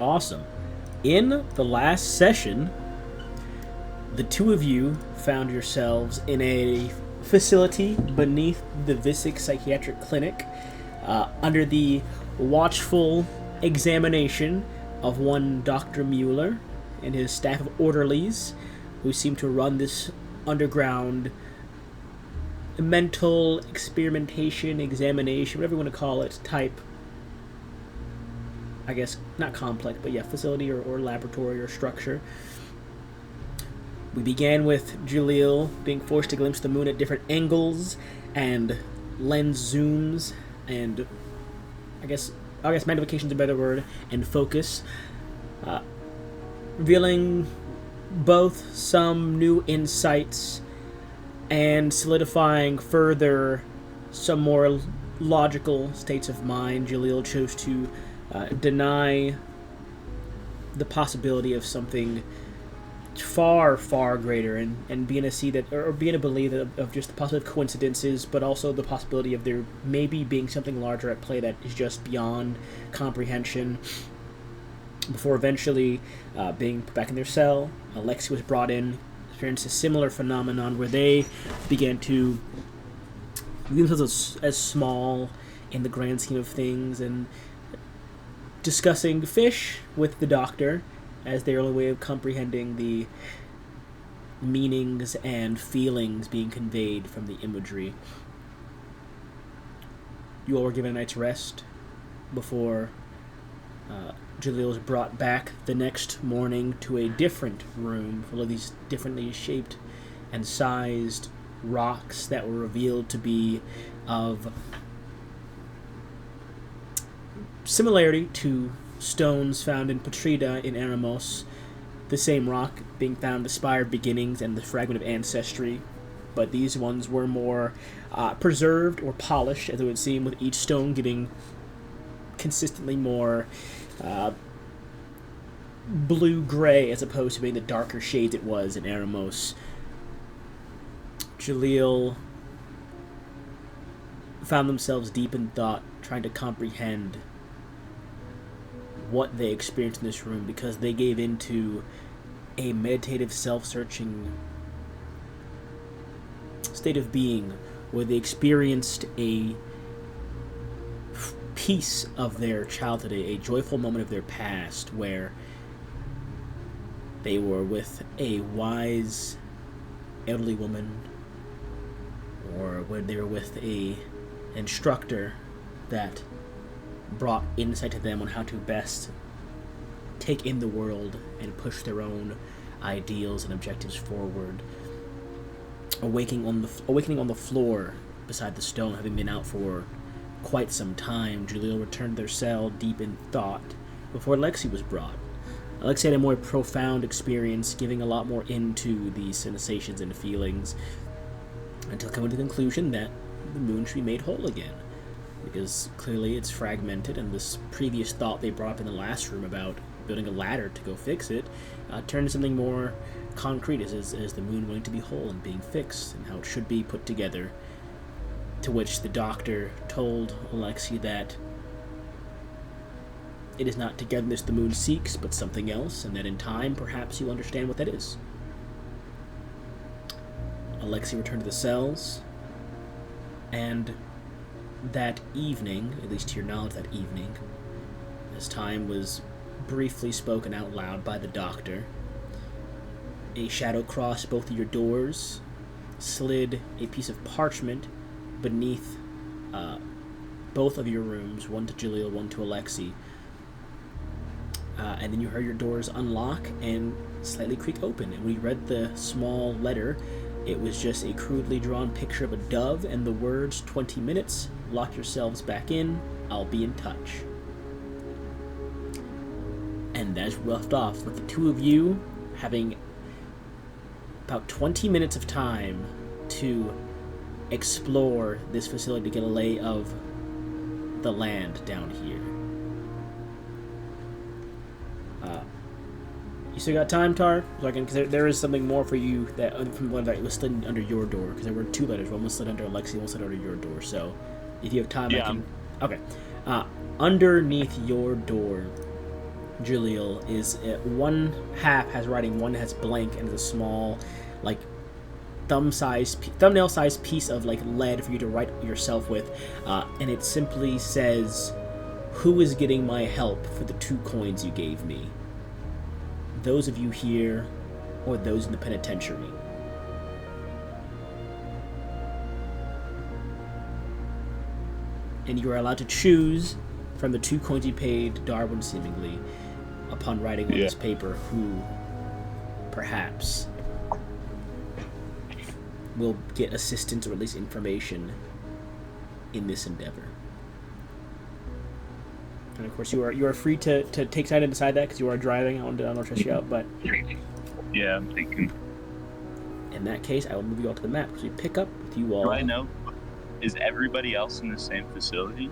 Awesome. In the last session, the two of you found yourselves in a facility beneath the Visick Psychiatric Clinic, under the watchful examination of one Dr. Mueller and his staff of orderlies, who seem to run this underground mental experimentation, examination, whatever you want to call it, type, I guess, not complex, but yeah, facility or laboratory or structure. We began with Jaleel being forced to glimpse the moon at different angles and lens zooms and I guess magnification is a better word, and focus, revealing both some new insights and solidifying further some more logical states of mind. Jaleel chose to deny the possibility of something far, far greater, and being to see that, or being to believe that of just the possibility of coincidences, but also the possibility of there maybe being something larger at play that is just beyond comprehension. Before eventually being put back in their cell, Alexi was brought in, experienced a similar phenomenon where they began to view themselves as small in the grand scheme of things, and discussing fish with the doctor as their only way of comprehending the meanings and feelings being conveyed from the imagery. You all were given a night's rest before Jaleel was brought back the next morning to a different room full of these differently shaped and sized rocks that were revealed to be of similarity to stones found in Patrida in Eremos, the same rock being found the Spire of Beginnings and the Fragment of Ancestry, but these ones were more preserved or polished, as it would seem, with each stone getting consistently more blue-gray as opposed to being the darker shades it was in Eremos. Jaleel found themselves deep in thought, trying to comprehend what they experienced in this room, because they gave into a meditative, self-searching state of being where they experienced a piece of their childhood, a joyful moment of their past, where they were with a wise elderly woman, or where they were with a instructor that brought insight to them on how to best take in the world and push their own ideals and objectives forward. Awakening on the floor beside the stone, having been out for quite some time, Jaleel returned to their cell deep in thought before Alexi was brought. Alexi had a more profound experience, giving a lot more into the sensations and feelings, until coming to the conclusion that the moon should be made whole again, because clearly it's fragmented, and this previous thought they brought up in the last room about building a ladder to go fix it turned into something more concrete as the moon wanting to be whole and being fixed, and how it should be put together, to which the doctor told Alexi that it is not togetherness the moon seeks, but something else, and that in time perhaps you'll understand what that is. Alexi returned to the cells, and that evening, at least to your knowledge that evening, as time was briefly spoken out loud by the doctor, a shadow crossed both of your doors, slid a piece of parchment beneath both of your rooms, one to Jaleel, one to Alexi, and then you heard your doors unlock and slightly creak open, and when you read the small letter, it was just a crudely drawn picture of a dove and the words, 20 minutes, lock yourselves back in, I'll be in touch. And that's left off with the two of you having about 20 minutes of time to explore this facility to get a lay of the land down here. You still got time, Tar? Because there is something more for you that from one that was slid under your door, because there were two letters. One was slid under Alexi, one was slid under your door. So, if you have time, yeah. I can... Okay. Underneath your door, Jaleel, is one half has writing, one has blank, and is a small, like, thumbnail-sized piece of, like, lead for you to write yourself with, and it simply says, "Who is getting my help for the 2 coins you gave me? Those of you here, or those in the penitentiary?" And you are allowed to choose from the 2 coins you paid Darwin, seemingly, upon writing on this paper, who perhaps will get assistance or at least information in this endeavor. And of course, you are free to take side and decide that, because you are driving. I don't want to stress you out, but yeah, I'm thinking. In that case, I will move you all to the map. So we pick up with you all. Do I know? Is everybody else in the same facility?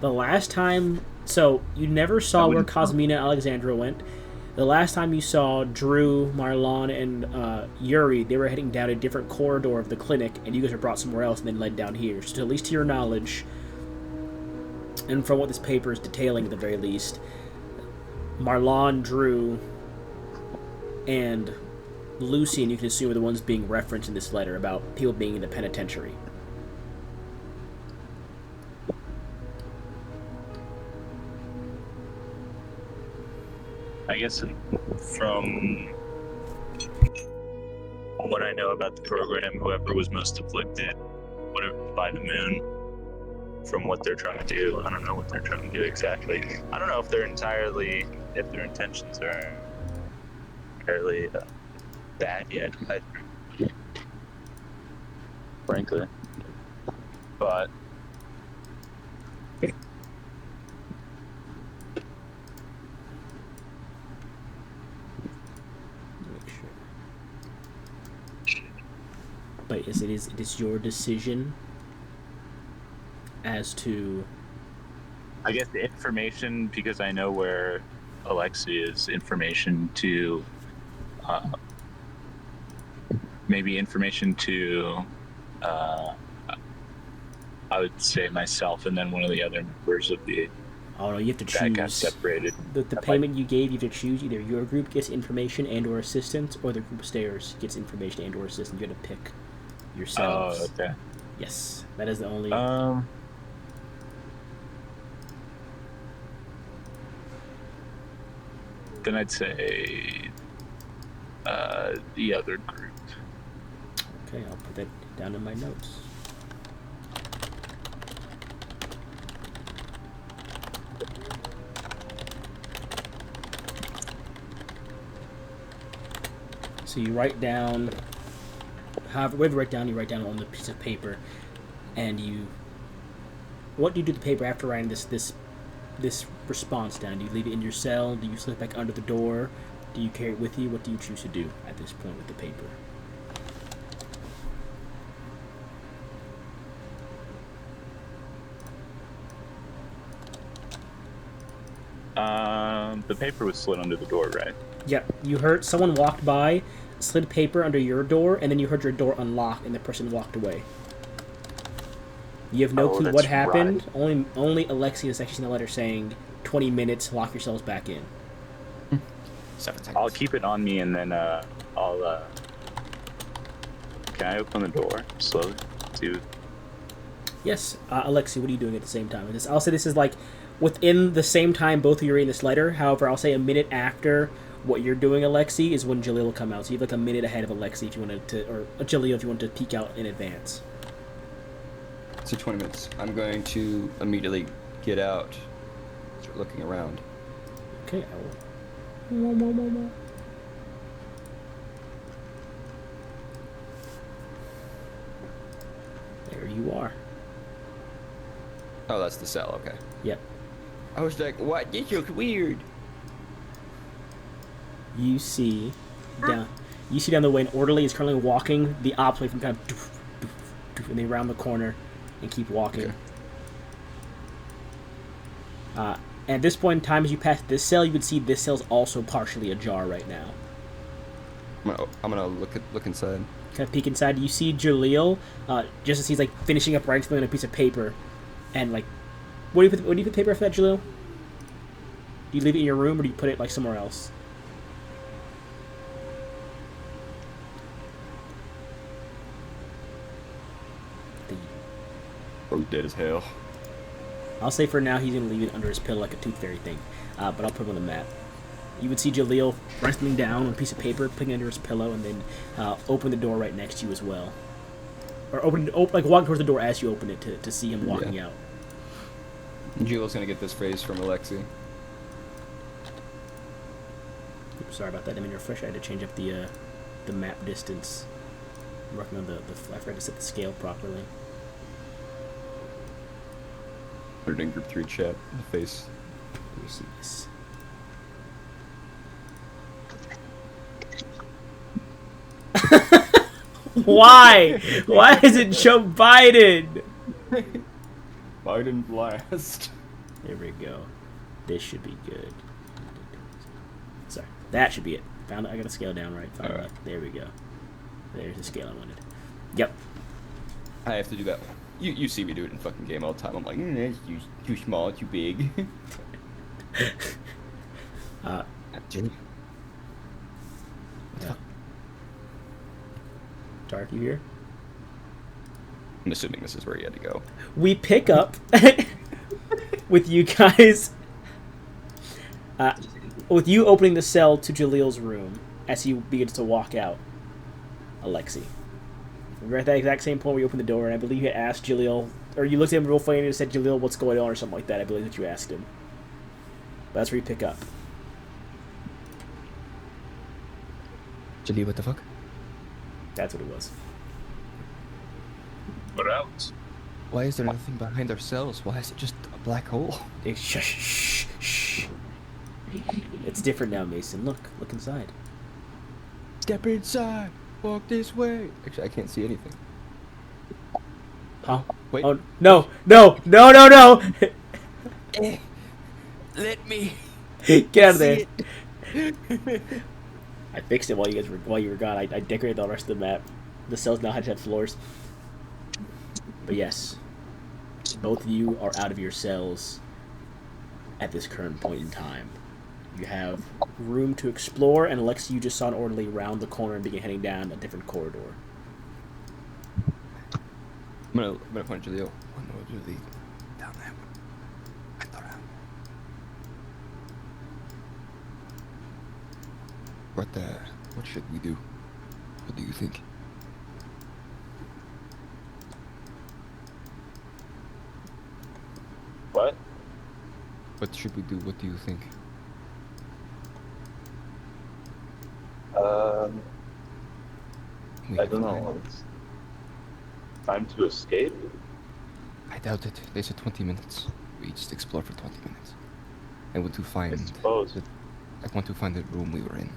The last time, so you never saw where Cosmina and Alexandra went. The last time you saw Drew, Marlon, and Yuri, they were heading down a different corridor of the clinic, and you guys were brought somewhere else and then led down here. So at least to your knowledge, and from what this paper is detailing at the very least, Marlon, Drew, and Lucy, and you can assume, are the ones being referenced in this letter about people being in the penitentiary. I guess from what I know about the program, whoever was most afflicted, whatever, by the moon, from what they're trying to do, I don't know what they're trying to do exactly. I don't know if their intentions are entirely bad yet, frankly. But But yes, it is your decision as to, I guess, the information, because I know where Alexi is, information to maybe information to I would say myself, and then one of the other members of the oh no, you have to choose. That got separated. The payment you gave, you have to choose. Either your group gets information and or assistance, or the group of stairs gets information and or assistance. You have to pick yourselves. Oh, okay. Yes, that is the only. Then I'd say the other group. Okay, I'll put that down in my notes. So you write down, whatever you write down on the piece of paper, and you. What do you do with the paper after writing this response down? Do you leave it in your cell? Do you slip it back under the door? Do you carry it with you? What do you choose to do at this point with the paper? The paper was slid under the door, right? Yep. You heard someone walked by, slid paper under your door, and then you heard your door unlock, and the person walked away. You have no clue what happened. Right. Only Alexi has actually seen the letter saying 20 minutes, lock yourselves back in. 7 seconds. I'll keep it on me, and then I'll can I open the door slowly? Yes. Alexi, what are you doing at the same time? I'll say this is like within the same time both of you are reading this letter. However, I'll say a minute after what you're doing, Alexi, is when Jaleel will come out. So you have like a minute ahead of Alexi if you wanted to, or Jaleel if you want to peek out in advance. So 20 minutes. I'm going to immediately get out, start looking around. Okay, I will. There you are. Oh, that's the cell, okay. Yep. I was like, what? This looks weird. You see down the way an orderly is currently walking the opposite way from kind of, and they round the corner and keep walking. Okay. At this point in time, as you pass this cell, you would see this cell's also partially ajar right now. I'm gonna look inside. Kind of peek inside. You see Jaleel, just as he's like finishing up writing something on a piece of paper, and like, what do you put the paper for that, Jaleel? Do you leave it in your room, or do you put it like somewhere else? Or dead as hell. I'll say for now he's gonna leave it under his pillow like a tooth fairy thing, but I'll put him on the map. You would see Jaleel write something down on a piece of paper, putting it under his pillow, and then open the door right next to you as well, or like walk towards the door as you open it to see him walking out. Jaleel's gonna get this phrase from Alexi. Oops, sorry about that. I mean, refresh. I had to change up the map distance. I'm working on I forgot to set the scale properly. Put it in group 3 chat. The face. Let me see this. Why? Why is it Joe Biden? Biden blast. There we go. This should be good. Sorry, that should be it. Found it. I got to scale down right. Finally. Alright. There we go. There's the scale I wanted. Yep. I have to do that. You see me do it in fucking game all the time. I'm like, that's too small, too big. Jimmy. Yeah. Tark, you here? I'm assuming this is where you had to go. We pick up with you guys, with you opening the cell to Jaleel's room as he begins to walk out. Alexi. We're at that exact same point where you opened the door, and I believe you had asked Jaleel, or you looked at him real funny and said, Jaleel, what's going on, or something like that. I believe that you asked him. But that's where you pick up. Jaleel, what the fuck? That's what it was. What else? Why is there nothing behind our cells? Why is it just a black hole? Shh, shh, shh. It's different now, Mason. Look inside. Step inside. Walk this way. Actually, I can't see anything. Huh? Wait. Oh, no. Let me. Get out of there. I fixed it while you were gone. I decorated the rest of the map. The cells now have floors. But yes, both of you are out of your cells at this current point in time. You have room to explore, and Alexi, you just saw an orderly round the corner and begin heading down a different corridor. I'm gonna point Jaleel. One more Jaleel. Down that one. I thought out. What should we do? What do you think? What? What should we do? What do you think? I don't know. It's time to escape? I doubt it. They said 20 minutes. We just explore for 20 minutes. I want to find. I suppose. I want to find the room we were in.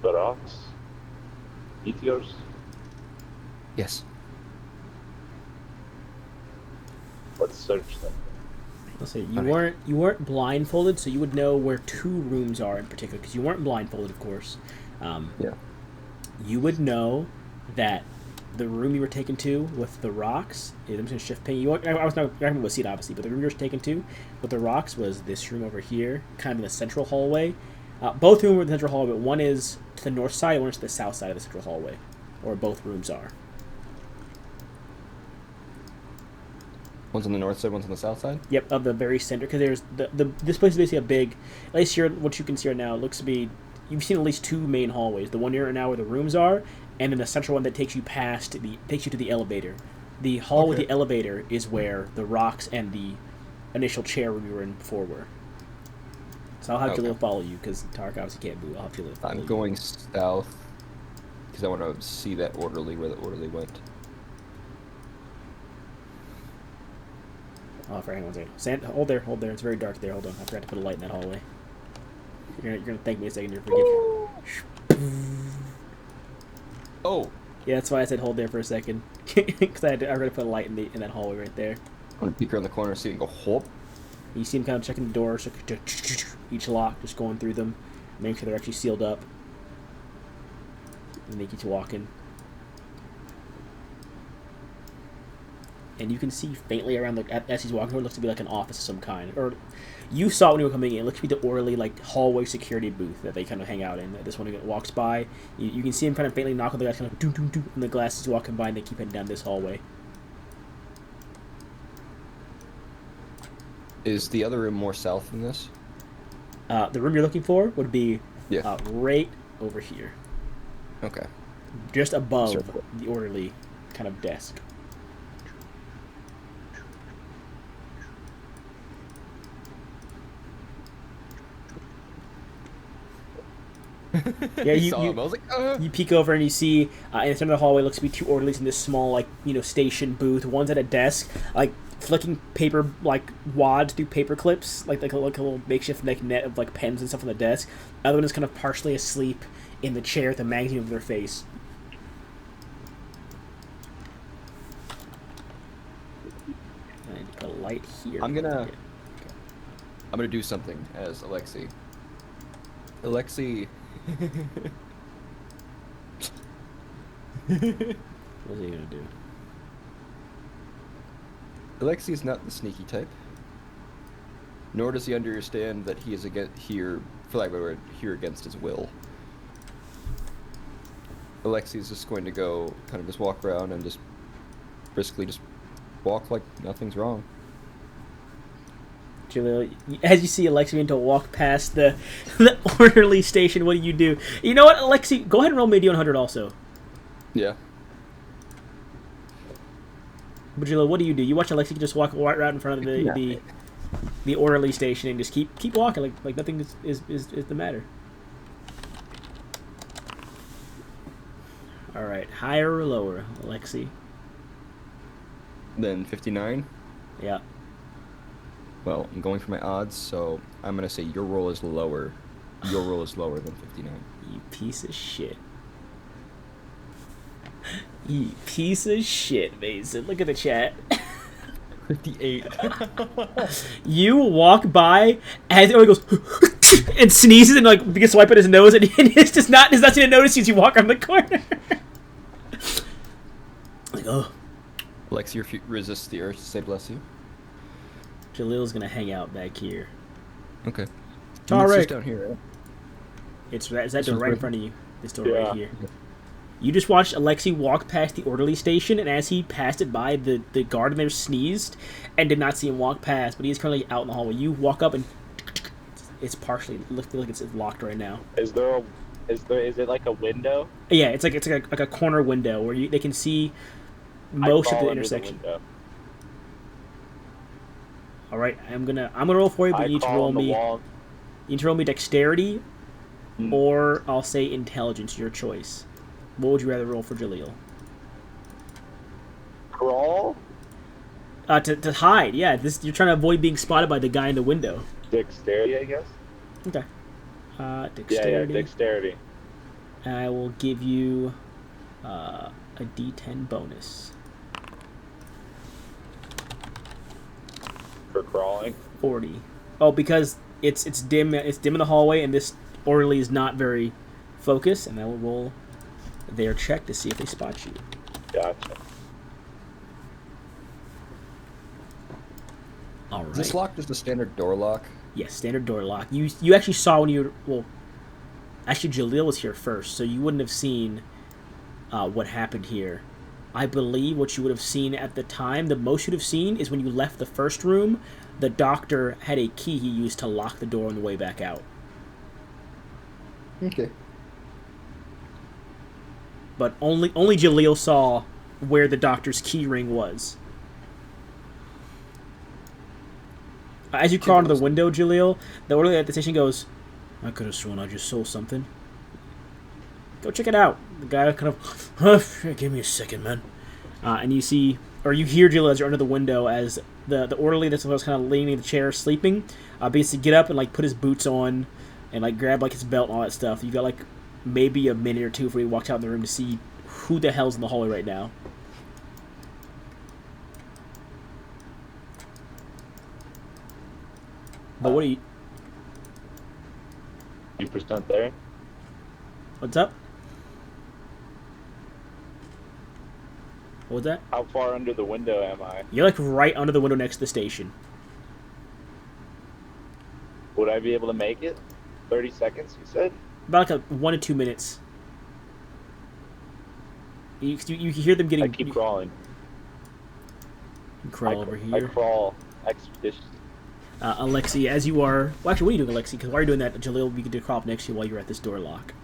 The rocks? Meteors? Yes. Let's search them. Let's see. You weren't blindfolded, so you would know where 2 rooms are in particular, because you weren't blindfolded, of course. Yeah. You would know that the room you were taken to with the rocks. I'm just gonna shift ping. I was not going to see it obviously, but the room you were taken to with the rocks was this room over here, kind of in the central hallway. Both rooms were in the central hallway, but one is to the north side, and one is to the south side of the central hallway, or both rooms are. One's on the north side, one's on the south side? Yep, of the very center, because there's this place is basically a big, at least here, what you can see right now, it looks to be, you've seen at least 2 main hallways. The one here right now where the rooms are, and then the central one that takes you to the elevator. The hall with the elevator is where the rocks and the initial chair we were in before were. So I'll have Jaleel follow you, because Tarek obviously can't move. I'll have Jaleel follow you. I'm going south, because I want to see that orderly, where the orderly went. Oh, hang on one second. Hold there. It's very dark there. Hold on. I forgot to put a light in that hallway. You're gonna thank me a second here. Forgive you. Oh! Yeah, that's why I said hold there for a second. Because I forgot to put a light in that hallway right there. I'm gonna peek around the corner, see and go, hop. You see him kind of checking the doors, so each lock, just going through them, making sure they're actually sealed up. And they keep walking. and you can see faintly around as he's walking, it looks to be like an office of some kind. Or you saw it when you were coming in. It looks to be the orderly like hallway security booth that they kind of hang out in. This one walks by. You can see him kind of faintly knock on the glass, kind of doo doo doo, and the glass is walking by, and they keep heading down this hallway. Is the other room more south than this? The room you're looking for would be Yeah. right over here, Okay. just above Circle. the orderly kind of desk. Yeah, Saw him. I was like, you peek over and you see in the center of the hallway looks to be two orderlies in this small like station booth. One's at a desk like flicking paper like wads through paper clips like a little makeshift like net of like pens and stuff on the desk. The other one is kind of partially asleep in the chair with a magazine over their face. I need to put a light here. I'm gonna Okay. do something as Alexi. Alexi. What's he gonna do? Alexi is not the sneaky type. Nor does he understand that he is here, for lack of a better word, here against his will. Alexi is just going to go, kind of just walk around and just briskly just walk like nothing's wrong. Jaleel, as you see Alexi begin to walk past the orderly station, what do? You know what, Alexi? Go ahead and roll me a D100 also. Yeah. But Jaleel, what do? You watch Alexi just walk right in front of the orderly station and just keep walking like nothing is the matter. All right, higher or lower, Alexi? Then 59. Yeah. Well, I'm going for my odds, so I'm gonna say your roll is lower. Your roll is lower than 59. You piece of shit. You piece of shit, Mason. Look at the chat. 58. You walk by as it goes and sneezes and like begins to wipe at his nose and it's just not seem to notice you as you walk around the corner. Like, oh. Alexi resists the urge to say bless you. Jaleel's gonna hang out back here. Okay. It's all It's right. just down here. Right? Is that door right in front of you? This door Yeah. right here. You just watched Alexi walk past the orderly station, and as he passed it by, the guard in there sneezed and did not see him walk past, but he is currently out in the hallway. You walk up and it's partially looks like it's locked right now. Is it like a window? Yeah, it's like a corner window where they can see most of the intersection. All right, I'm gonna roll for you, but you need to roll me. You need to roll me dexterity, or I'll say intelligence. Your choice. What would you rather roll for Jaleel? Crawl? To hide. Yeah, you're trying to avoid being spotted by the guy in the window. Dexterity, I guess? Okay. Dexterity. Yeah, dexterity. And I will give you a D10 bonus. For crawling? 40. Oh, because it's dim. It's dim in the hallway, and this orderly is not very focused. And I will roll their check to see if they spot you. Gotcha. All right. Is this lock just a standard door lock? Yes, standard door lock. You actually saw when you were, actually Jaleel was here first, so you wouldn't have seen what happened here. I believe what you would have seen at the time, the most you'd have seen is when you left the first room, the doctor had a key he used to lock the door on the way back out. Okay. But only Jaleel saw where the doctor's key ring was. As you crawl into the window, Jaleel, the orderly at the station goes, I could have sworn I just saw something. Go check it out. The guy kind of, give me a second, man. And you see, or you hear Jaleel as you're under the window as the orderly that's kind of leaning in the chair sleeping begins to get up and like put his boots on and like grab like his belt and all that stuff. You got like maybe a minute or two before he walks out in the room to see who the hell's in the hallway right now. But what are you... You percent there? What's up? What was that? How far under the window am I? You're like right under the window next to the station. Would I be able to make it? 30 seconds, you said? About like 1 to 2 minutes. You hear them getting... I keep crawling. You crawl over here. I crawl expeditiously. Alexi, as you are... Well, actually, what are you doing, Alexi? Because while you're doing that, Jaleel will be to crawl up next to you while you're at this door lock.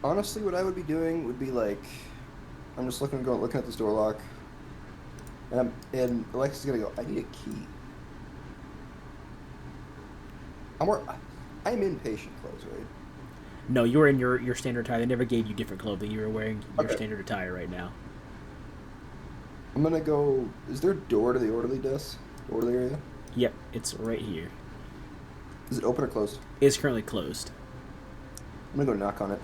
Honestly, what I would be doing would be like, I'm just looking at this door lock, and Alexi's gonna go, I need a key. I'm in patient clothes, right? No, you were in your standard attire. They never gave you different clothing. You were wearing your Okay. standard attire right now. I'm gonna go, is there a door to the orderly desk? Orderly area? Yep, it's right here. Is it open or closed? It's currently closed. I'm gonna go knock on it.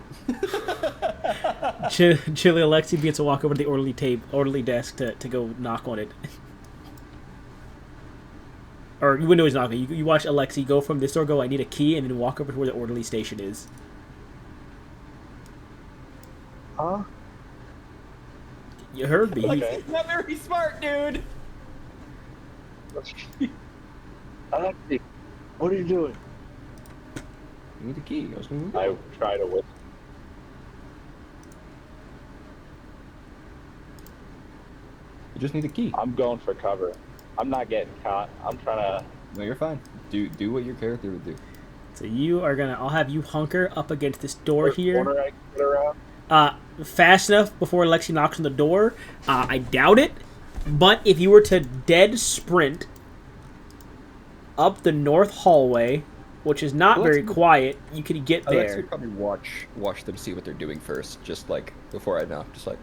Chili Alexi gets to walk over to the orderly desk to go knock on it. Or you wouldn't know he's knocking. You watch Alexi go from this door, go, I need a key, and then walk over to where the orderly station is. Huh? You heard me. Okay. Not very smart, dude! Alexi, what are you doing? You need a key. I try to whisper. You just need a key. I'm going for cover. I'm not getting caught. I'm trying to... No, you're fine. Do what your character would do. So you are gonna... I'll have you hunker up against this door What here. corner I can get around? Fast enough before Alexi knocks on the door. I doubt it. But if you were to dead sprint up the north hallway, which is not very quiet, you could get Alexa there. would probably watch them see what they're doing first, just like before I knock. Just like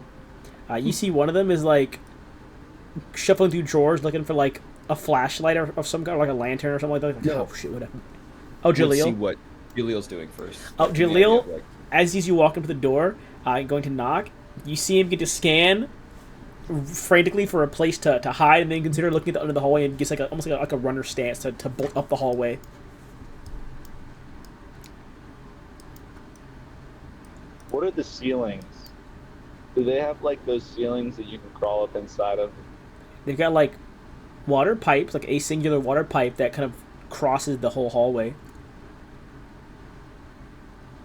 You see one of them is like shuffling through drawers looking for like a flashlight or of some kind, or like a lantern or something like that. Yeah. Oh shit! What happened? Oh, let's see Jaleel. what Jaleel's doing first. Oh, Yeah, Jaleel. like, As you walk up to the door, going to knock, you see him get to scan frantically for a place to hide, and then consider looking at the under the hallway and gets like almost like a runner stance to bolt up the hallway. What are the ceilings? Do they have like those ceilings that you can crawl up inside of? They've got like water pipes, like a singular water pipe that kind of crosses the whole hallway.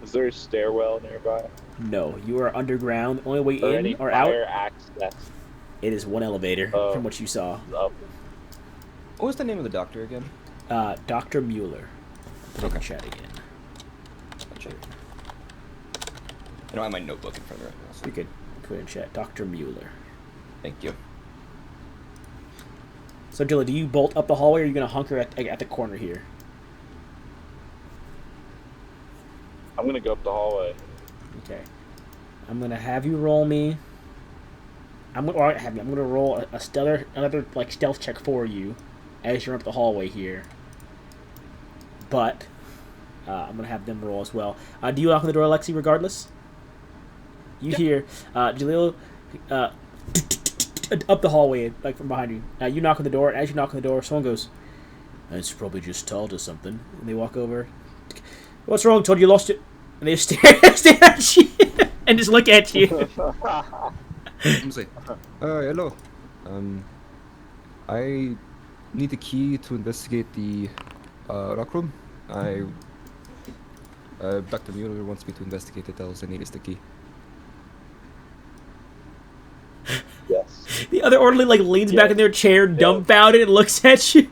Is there a stairwell nearby? No, you are underground. The only way Or in any or out, fire access it is one elevator from what you saw. up? what was the name of the doctor again? Dr. Mueller. Okay. Chat again. I'll check. I don't have my notebook in front of me right now. So You could put in chat. Dr. Mueller. thank you. So, Jilla, do you bolt up the hallway, or are you going to hunker at the corner here? I'm gonna go up the hallway. Okay. I'm going to have you roll me. I'm going to roll another like stealth check for you as you're up the hallway here. But I'm going to have them roll as well. Do you knock on the door, Alexi, regardless? You hear Jaleel up the hallway, like from behind you. You knock on the door, and as you knock on the door, someone goes, "It's probably just Tal to something." And they walk over. "What's wrong, Todd? You lost it." And they stare at you and just look at you. I'm say, hello. I need a key to investigate the rock room. Dr. Mueller wants me to investigate it. All I need is the key. Yes. The other orderly like leans back in their chair, dumbfounded, and looks at you.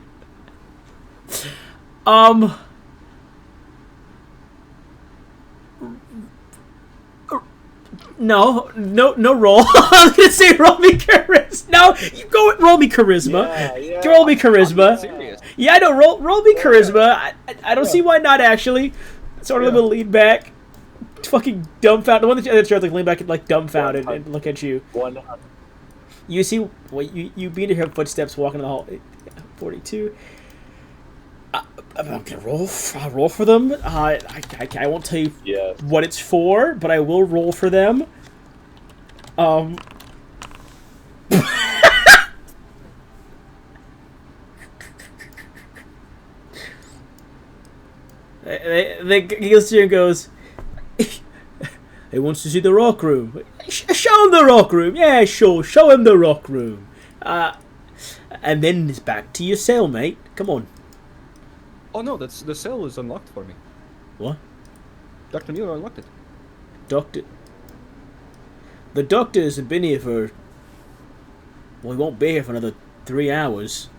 No roll. I was gonna say roll me charisma. No, you go roll me charisma. Yeah. Roll me charisma. Serious? Yeah, I know. Roll me charisma. I don't see why not. Actually, sort of will lean back, fucking dumbfounded. The one that the other chair like lean back and like dumbfounded and look at you. 100. You see, you begin to hear footsteps walking in the hall. 42. I'm gonna roll for them. I won't tell you Yes. what it's for, but I will roll for them. He goes to you and goes, He wants to see the rock room. Show him the rock room. Yeah, sure. Show him the rock room. And then it's back to your cell, mate. Come on. Oh no, that's the cell is unlocked for me. What? Dr. Mueller unlocked it. Doctor. The doctor hasn't been here for. Well, he won't be here for another 3 hours.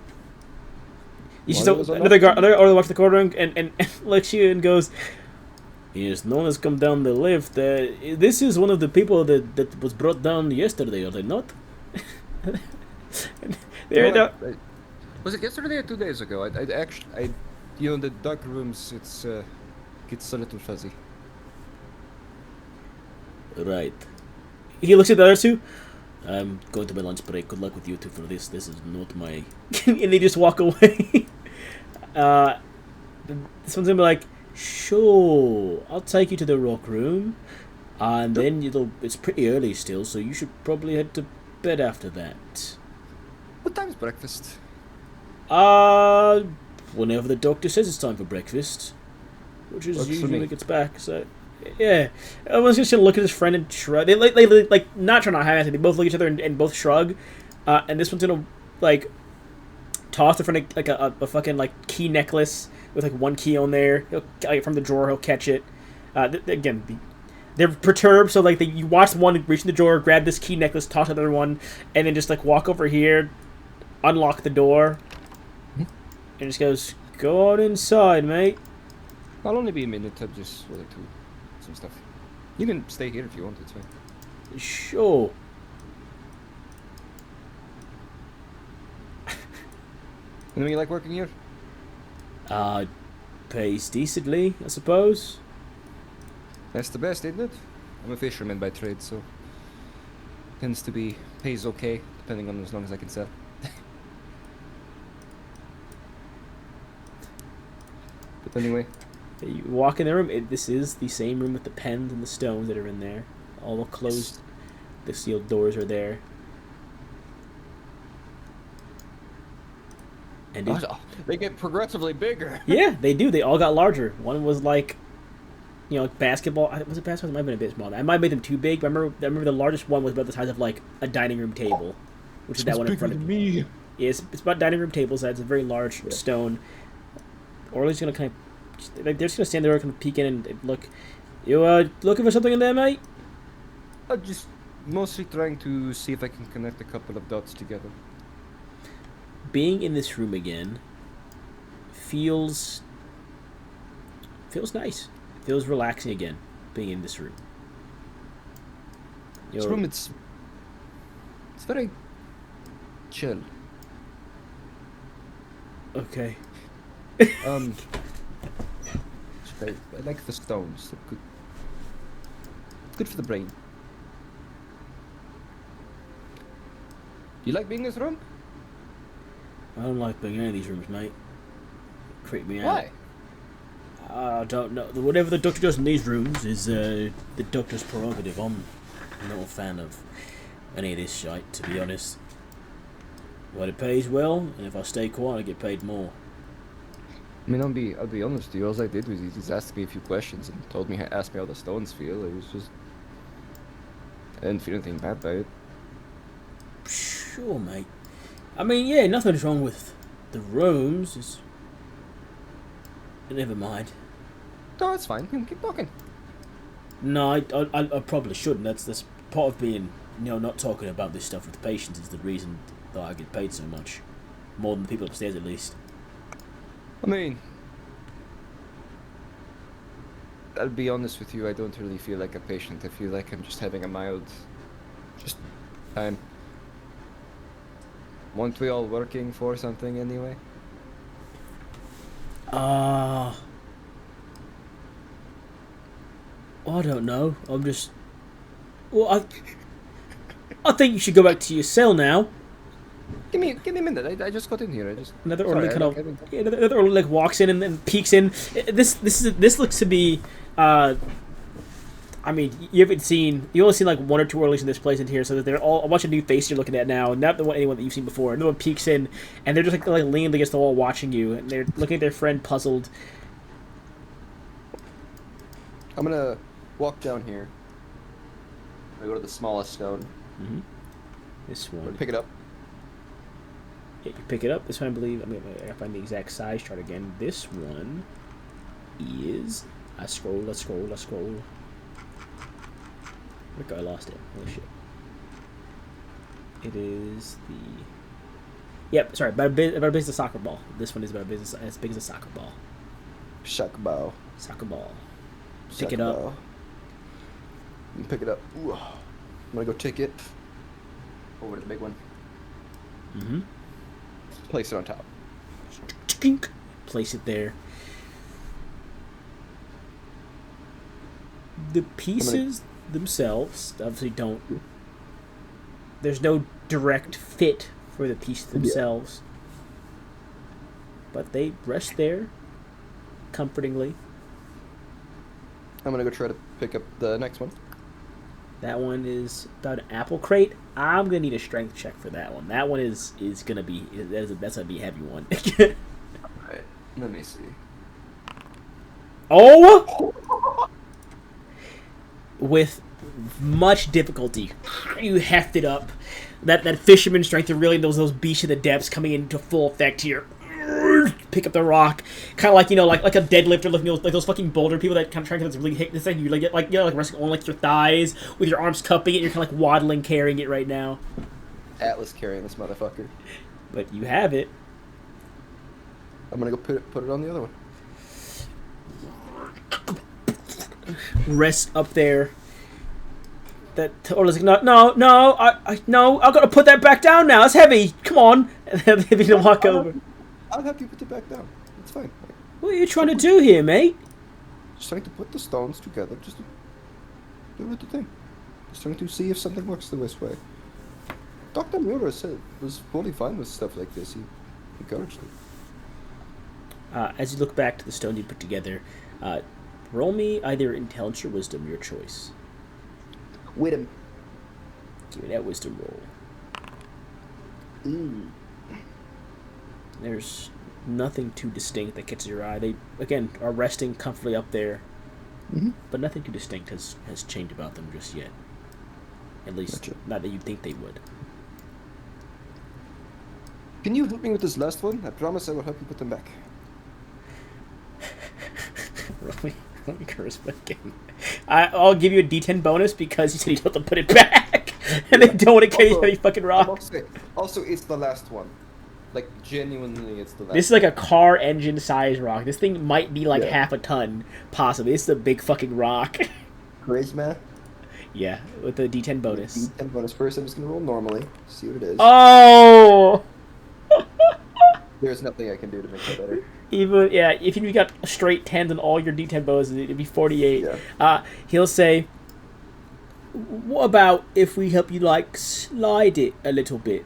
You see, so another guard walks the corridor and looks you and goes, "Yes, no one has come down the lift. This is one of the people that was brought down yesterday, are they not?" Was it yesterday or 2 days ago? You know, the dark rooms, gets a little fuzzy. Right. He looks at the other two. I'm going to my lunch break. Good luck with you two for this. This is not my... and they just walk away. This one's gonna be like, sure, I'll take you to the rock room. And then it's pretty early still, so you should probably head to bed after that. What time's breakfast? Whenever the doctor says it's time for breakfast. Which is Works for usually when me. it gets back, so... Yeah, everyone's just gonna look at his friend and shrug. They like not trying to hide. They both look at each other and both shrug. And this one's gonna like toss the friend like a fucking like key necklace with like one key on there. He'll like, from the drawer. He'll catch it. Again, they're perturbed. So like you watch one reach in the drawer, grab this key necklace, toss the other one, and then just like walk over here, unlock the door, and just goes, "Go on inside, mate." I'll only be a minute. I'm just willing to some stuff. You can stay here if you want. It's fine. Sure. You know you like working here? Pays decently, I suppose. That's the best, isn't it? I'm a fisherman by trade, so tends to be pays okay, depending on as long as I can sell. But anyway. You walk in the room. This is the same room with the pens and the stones that are in there. All closed. The sealed doors are there. And they get progressively bigger. yeah, they do. They all got larger. One was like, like basketball. Was it basketball? It might have been a bit smaller. I might have made them too big, but I remember the largest one was about the size of like a dining room table, which is that one in front of me. Yeah, it's about dining room table size. It's a very large stone. Orly's gonna kind of. They're just gonna stand there and peek in and look. You looking for something in there, mate? I'm just mostly trying to see if I can connect a couple of dots together. Being in this room again feels nice. Feels relaxing again. Being in this room. This room, it's very chill. Okay. I like the stones. They're good. Good for the brain. You like being in this room? I don't like being in any of these rooms, mate. Creep me out. Why? I don't know. Whatever the doctor does in these rooms is the doctor's prerogative. I'm not a fan of any of this shite, to be honest. Well, it pays well, and if I stay quiet, I get paid more. I mean, I'll be honest with you. All I did was he just asked me a few questions and asked me how the stones feel. It was just, I didn't feel anything bad by it. Sure, mate. I mean, yeah, nothing's wrong with the rooms. It's... Never mind. No, it's fine. Keep talking. No, I probably shouldn't. That's part of being, not talking about this stuff with the patients is the reason that I get paid so much. More than the people upstairs, at least. I mean, I'll be honest with you, I don't really feel like a patient. I feel like I'm just having a mild, time. Weren't we all working for something anyway? I don't know. I'm just... Well, I think you should go back to your cell now. Give me a minute. I just got in here. Another orderly another orderly walks in and peeks in. This looks to be. I mean, you only seen like one or two orderlies in this place in here, so that they're all a bunch of new faces you're looking at now, not anyone that you've seen before. Another one peeks in, and they're just like leaning against the wall watching you, and they're looking at their friend puzzled. I'm gonna walk down here, I go to the smallest stone. Mm-hmm. This I'm one. gonna pick it up. Yeah, you pick it up. This one, I believe. I gotta find the exact size chart again. This one is. I scroll. Let's scroll. Look, I lost it. Holy shit. It is the. Yep. Sorry, about as big as a soccer ball. This one is about as big as a soccer ball. Soccer ball. Soccer ball. Pick Soccer it up. ball. You pick it up. Ooh. I'm gonna go take it over to the big one. Mm-hmm. Place it on top. Place it there. The pieces themselves obviously don't. There's no direct fit for the pieces themselves, but they rest there comfortingly. I'm gonna go try to pick up the next one. That one is about an apple crate. I'm gonna need a strength check for that one. That one is gonna be that's gonna be a heavy one. Alright, let me see. Oh! With much difficulty, you heft it up. That fisherman strength, really those beasts of the depths coming into full effect here. Pick up the rock, kind of like like a deadlifter lifting like those fucking boulder people that kind of try to really hit this thing. You like resting on like your thighs with your arms cupping it. You're kind of like waddling, carrying it right now. Atlas carrying this motherfucker. But you have it. I'm gonna go put it on the other one. Rest up there. That Orla's like, no, I gotta put that back down now. It's heavy. Come on. And they're heavy to walk over. I'll have you put it back down. It's fine. What are you trying to do here, mate? Just trying to put the stones together. Just to do the thing. Just trying to see if something works the best way. Dr. Mueller said was fully fine with stuff like this. He encouraged it. As you look back to the stone you put together, roll me either intelligence or wisdom, your choice. With him. Give me that wisdom roll. Ooh. There's nothing too distinct that catches your eye. They, again, are resting comfortably up there, but nothing too distinct has changed about them just yet. At least, Gotcha. not that you'd think they would. Can you help me with this last one? I promise I will help you put them back. Roll me charisma again. I'll give you a D10 bonus because you said you don't have to put it back, and they don't want to carry heavy fucking rock. Also, it's the last one. Like, genuinely, it's the last. This is like a car engine size rock. This thing might be like Yeah. half a ton, possibly. This is a big fucking rock. Charisma. Yeah, with the D10 bonus. D10 bonus first. I'm just gonna roll normally. See what it is. Oh! There's nothing I can do to make that better. Even if you got straight 10s on all your D10 bonuses, it'd be 48. Yeah. He'll say, "What about if we help you like slide it a little bit?"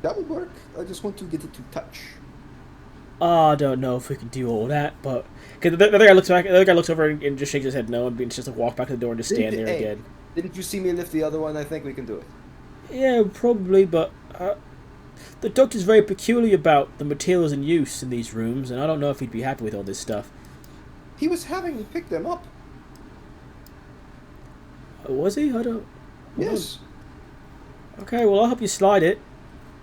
That would work. I just want to get it to touch. I don't know if we can do all that, but because the other guy looks back, the other guy looks over and just shakes his head no, and just to walk back to the door and just stand there again. Didn't you see me lift the other one? I think we can do it. Yeah, probably, but the doctor's very peculiar about the materials in use in these rooms, and I don't know if he'd be happy with all this stuff. He was having me pick them up. Was he? I don't. Yes. Okay, well I'll help you slide it.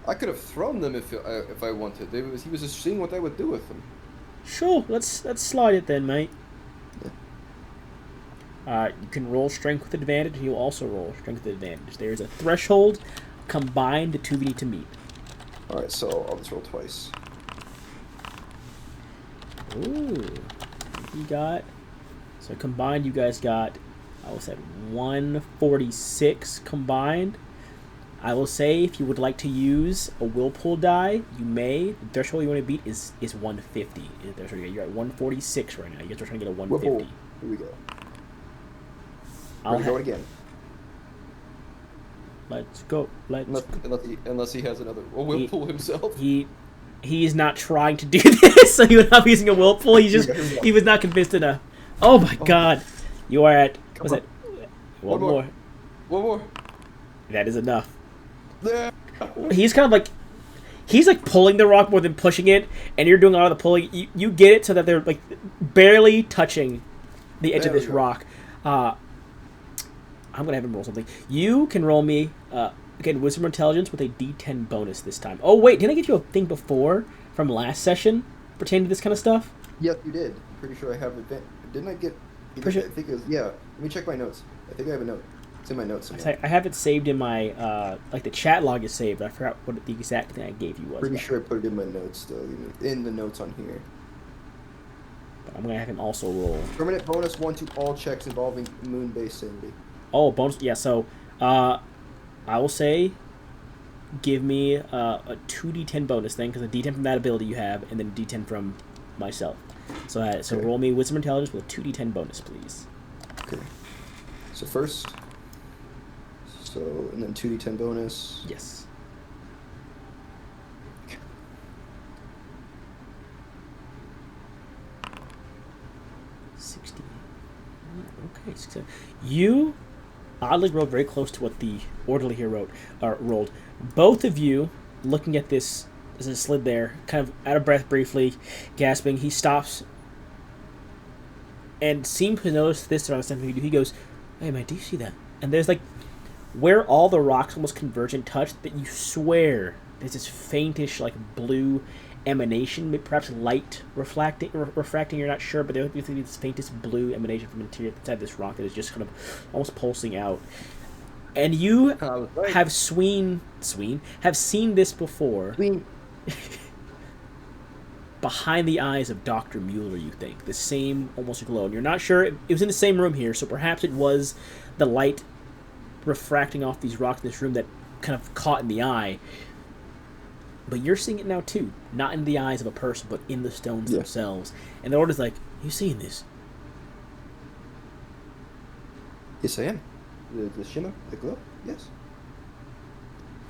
I could have thrown them if I wanted. He was just seeing what I would do with them. Sure, let's slide it then, mate. You can roll strength with advantage, and you'll also roll strength with advantage. There's a threshold. Combined, the two of you need to meet. Alright, so I'll just roll twice. Ooh. So combined, you guys got, I will say, 146 combined. I will say, if you would like to use a Whirlpool die, you may. The threshold you want to beat is 150. You're at 146 right now. You guys are trying to get a 150. Whirlpool. Here we go. We're gonna go again. Let's go. Unless he has another Whirlpool himself. He's not trying to do this, so he was not using a Whirlpool. He was not convinced enough. Oh my god. You are at, what's that? One more. One more. That is enough. There. He's kind of like, he's like pulling the rock more than pushing it, and you're doing a lot of the pulling. You get it so that they're like barely touching the edge of this rock. I'm gonna have him roll something. You can roll me again wisdom or intelligence with a D10 bonus this time. Oh wait, didn't I give you a thing before from last session pertaining to this kind of stuff? Yes, you did. I'm pretty sure I have it. Didn't I get? I think it was. Yeah. Let me check my notes. I think I have a note. It's in my notes somewhere. I have it saved in my like the chat log is saved. I forgot what the exact thing I gave you was. Pretty sure I put it in my notes still. In the notes on here. But I'm gonna have him also roll. Permanent bonus 1 to all checks involving moon-based sanity. Oh, bonus. Yeah. So, I will say, give me a 2d10 bonus thing because a d10 from that ability you have, and then a d10 from myself. So, so roll me wisdom intelligence with a 2d10 bonus, please. Okay. So first. So and then 2d10 bonus. Yes. Okay, so you oddly rolled very close to what the orderly here rolled. Both of you looking at this as it slid there, kind of out of breath briefly, gasping. He stops and seems to notice this around the same thing you do. He goes, "Hey man, do you see that?" And there's like where all the rocks almost converge and touch, that you swear there's this faintish like blue emanation, perhaps light refracting, you're not sure, but there would be this faintest blue emanation from the interior inside this rock that is just kind of almost pulsing out. And you have seen this before behind the eyes of Dr. Mueller, you think. The same almost glow. And you're not sure, it was in the same room here, so perhaps it was the light refracting off these rocks in this room that kind of caught in the eye. But you're seeing it now too, not in the eyes of a person, but in the stones themselves. And the order's like, "You seeing this?" Yes, I am. The shimmer, the glow. Yes.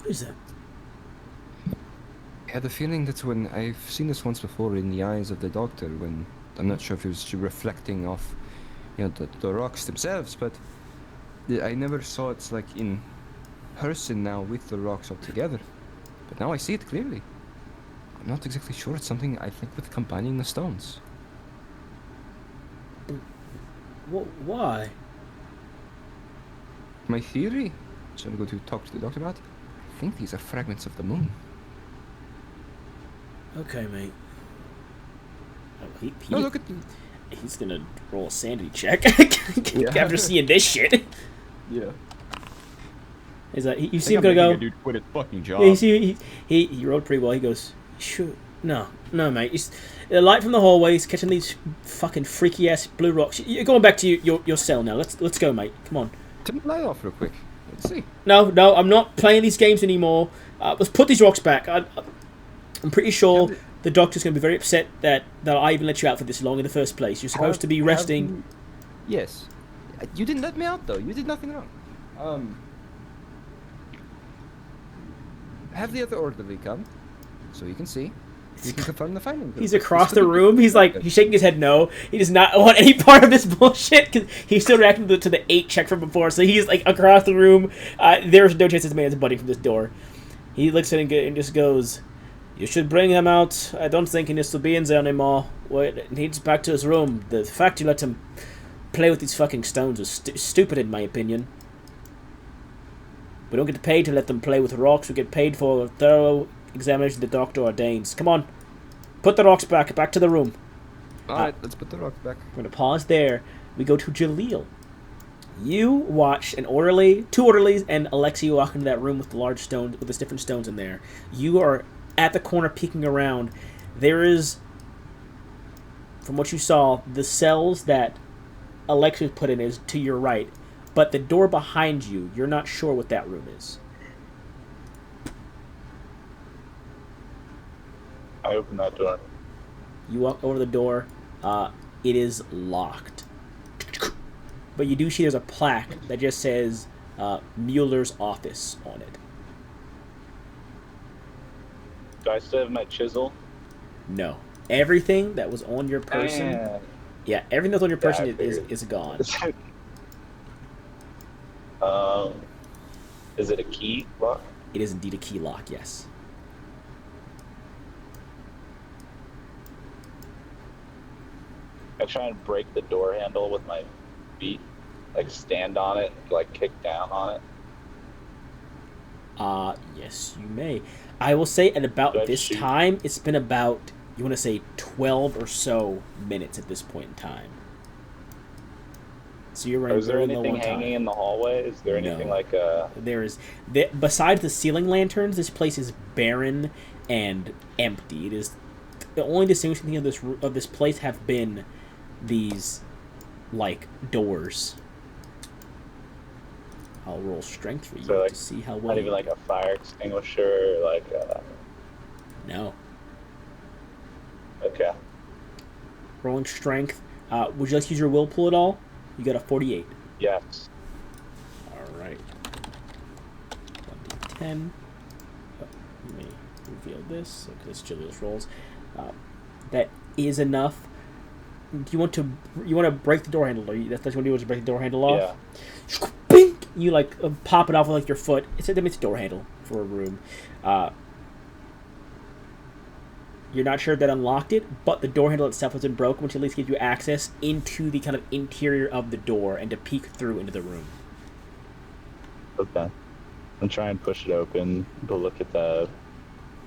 What is that? I had the feeling that when I've seen this once before in the eyes of the doctor, when I'm not sure if it was reflecting off, the rocks themselves, but I never saw it like in person now with the rocks all together. But now I see it clearly. I'm not exactly sure. It's something I think with combining the stones. Why? My theory, which I'm going to talk to the doctor about, I think these are fragments of the moon. Okay, mate. Oh, look at he's gonna roll a sanity check after seeing this shit. Yeah. Is that you see him gonna go? Dude, quit his fucking job. Yeah, you see, he rolled pretty well. He goes, "Sure, no, mate. The light from the hallway is catching these fucking freaky ass blue rocks. You're going back to your cell now. Let's go, mate. Come on." Turn the light off real quick. Let's see. No, I'm not playing these games anymore. Let's put these rocks back. I'm pretty sure the doctor's gonna be very upset that I even let you out for this long in the first place. You're supposed to be resting. Yes. You didn't let me out though. You did nothing wrong. Have the other orderly come, so you can see. You can confirm the findings. He's across the room. He's shaking his head no. He does not want any part of this bullshit because he's still reacting to the 8 check from before. So he's like across the room. There's no chance this man's buddy from this door. He looks at it and just goes, "You should bring him out. I don't think he needs to be in there anymore. Wait, he needs back to his room. The fact you let him play with these fucking stones was stupid in my opinion. We don't get paid to let them play with rocks. We get paid for a thorough examination the doctor ordains. Come on. Put the rocks back to the room." Alright, let's put the rocks back. We're going to pause there. We go to Jaleel. You watch two orderlies, and Alexei walk into that room with the large stones, with the different stones in there. You are at the corner peeking around. There is, from what you saw, the cells that Alexei put in is to your right. But the door behind you, you're not sure what that room is. I open that door. You walk over the door. It is locked. But you do see there's a plaque that just says Mueller's office on it. Do I still have my chisel? No. Everything that was on your person... Man. Yeah, everything that's on your person I is gone. Is it a key lock? It is indeed a key lock, yes. I try and break the door handle with my feet. like stand on it, like kick down on it? Yes, you may. I will say at Do about I this shoot? time, it's been about, you want to say 12 or so minutes at this point in time. So you're running Is there very low anything on hanging time. in the hallway? Is there anything No. like Besides the ceiling lanterns, this place is barren and empty. It is the only distinguishing thing of this place have been these like doors. I'll roll strength for you So, like, to see how well. not even you like do. a fire extinguisher? Like, No. okay. Rolling strength. Would you like to use your will pool at all? You got a 48. Yes. All right. 1d10. Oh, let me reveal this because it's Julia's rolls. That is enough. Do you want to break the door handle? That's what you want to do is break the door handle off. Yeah. Bing! You like pop it off with like your foot. It's a door handle for a room. You're not sure if that unlocked it, but the door handle itself wasn't broken, which at least gives you access into the kind of interior of the door and to peek through into the room. Okay. I'm trying to push it open, but look at the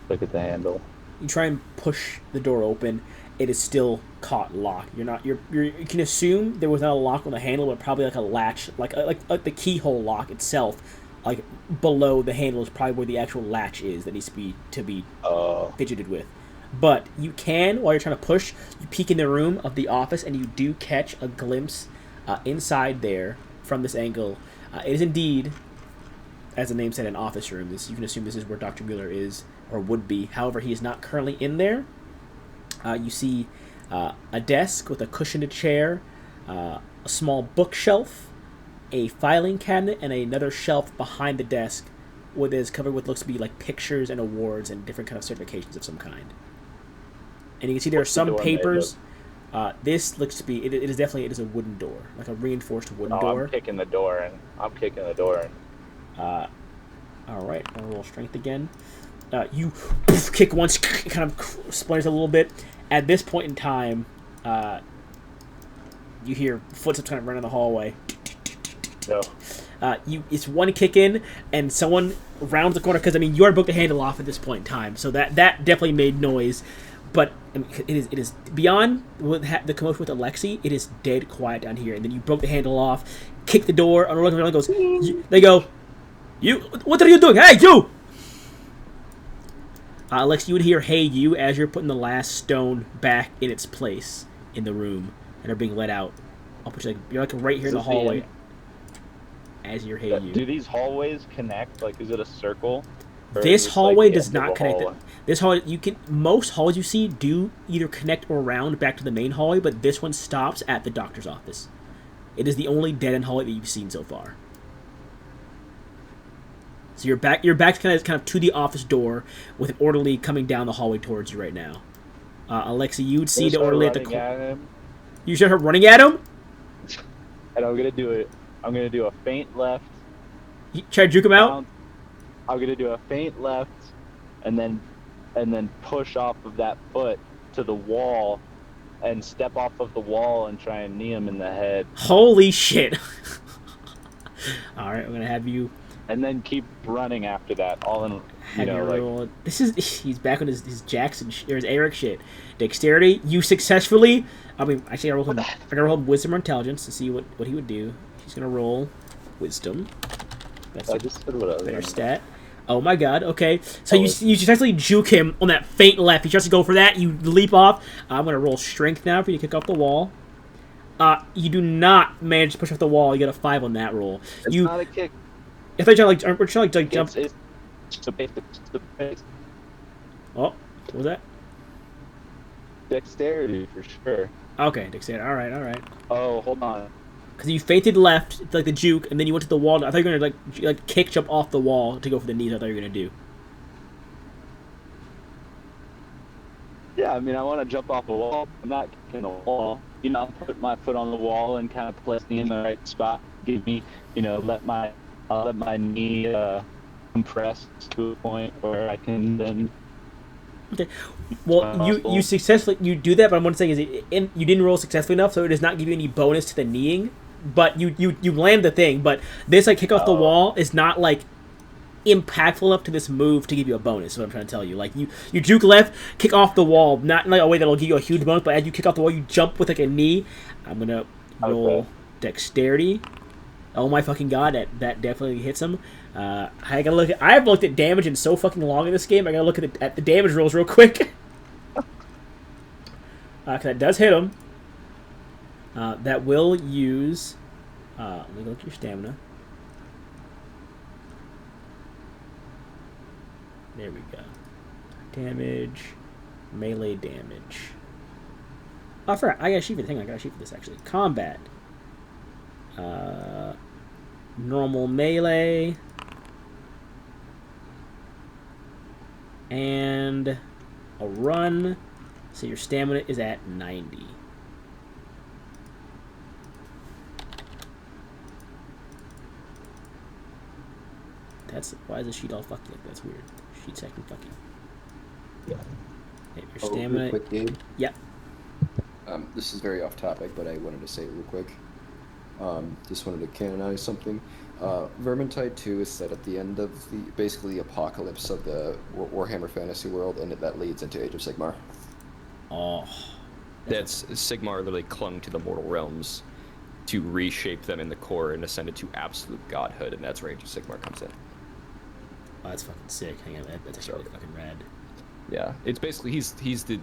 handle. You try and push the door open. It is still caught locked. You can assume there was not a lock on the handle, but probably like a latch, like the keyhole lock itself, like below the handle is probably where the actual latch is that needs to be fidgeted with. But you can, while you're trying to push, you peek in the room of the office, and you do catch a glimpse inside there from this angle. It is indeed, as the name said, an office room. You can assume this is where Dr. Mueller is or would be. However, he is not currently in there. You see a desk with a cushioned chair, a small bookshelf, a filing cabinet, and another shelf behind the desk, what is covered with looks to be like pictures and awards and different kind of certifications of some kind. And you can see there are some papers. This looks to be it is a wooden door, like a reinforced wooden door. I'm kicking the door in. All right, I'll roll strength again. You kick once, kind of splinters a little bit. At this point in time, you hear footsteps kind of run in the hallway. No. It's one kick in, and someone rounds the corner because you already broke the handle off at this point in time, so that definitely made noise. But it is beyond the commotion with Alexi. It is dead quiet down here, and then you broke the handle off, kick the door, and everyone goes. They go, "You, what are you doing? Hey, you!" Alex, you would hear "Hey, you" as you're putting the last stone back in its place in the room, and are being let out. I'll put you're like right here in the hallway. As you're "Hey, you." Do these hallways connect? Like, is it a circle? This hallway does not connect. This hallway, most hallways you see do either connect or round back to the main hallway, but this one stops at the doctor's office. It is the only dead-end hallway that you've seen so far. So you're back kind of to the office door with an orderly coming down the hallway towards you right now. Alexa, you would see the orderly at the corner. You start her running at him? And I'm gonna do a feint left. You try to juke him out? I'm gonna do a feint left, and then push off of that foot to the wall, and step off of the wall and try and knee him in the head. Holy shit! All right, I'm gonna have you. And then keep running after that. All in, roll. He's back on his Jackson or his Eric shit. Dexterity. You successfully. Actually, I'm gonna roll wisdom or intelligence to see what he would do. He's gonna roll wisdom. That's I just said what I was better doing. stat. Oh my god, okay. So you successfully juke him on that feint left. He tries to go for that. You leap off. I'm going to roll strength now for you to kick off the wall. You do not manage to push off the wall. You got a 5 on that roll. It's not a kick. I thought you were trying to jump. It's the base. Oh, what was that? Dexterity, for sure. Okay, dexterity. All right. Oh, hold on. Because you feinted left, like the juke, and then you went to the wall. I thought you were going to like kick jump off the wall to go for the knees. I thought you were going to do. Yeah, I want to jump off a wall. I'm not kicking the wall. Put my foot on the wall and kind of place me in the right spot. Give me, let my knee compress to a point where I can then. Okay. Well, you successfully do that, but what I'm saying is you didn't roll successfully enough, so it does not give you any bonus to the kneeing. but you land the thing. But this like kick off the wall is not like impactful enough to this move to give you a bonus. Is what I'm trying to tell you. Like you juke left, kick off the wall, not in like a way that'll give you a huge bonus, but as you kick off the wall, you jump with like a knee. I'm gonna roll dexterity. Oh my fucking god, that definitely hits him. I gotta look. I haven't looked at damage in so fucking long in this game. I gotta look at the damage rolls real quick. 'Cause that does hit him. That will use. Let me look at your stamina. There we go. Damage, melee damage. Oh, I forgot. I got a sheet for this. Hang on, I got a sheet for this actually. Combat. Normal melee. And a run. So your stamina is at 90. That's why is the sheet all fucky like that's weird. Sheet's acting fucky. Yeah. Okay, your stamina. Real quick, Gabe. Yep. This is very off topic, but I wanted to say it real quick. Just wanted to canonize something. Vermintide 2 is set at the end of basically the apocalypse of the Warhammer Fantasy world, and that leads into Age of Sigmar. Oh. That's Sigmar literally clung to the mortal realms to reshape them in the core and ascended to absolute godhood, and that's where Age of Sigmar comes in. Oh, that's fucking sick. Hang on, that's actually really fucking rad. Yeah, it's basically he's the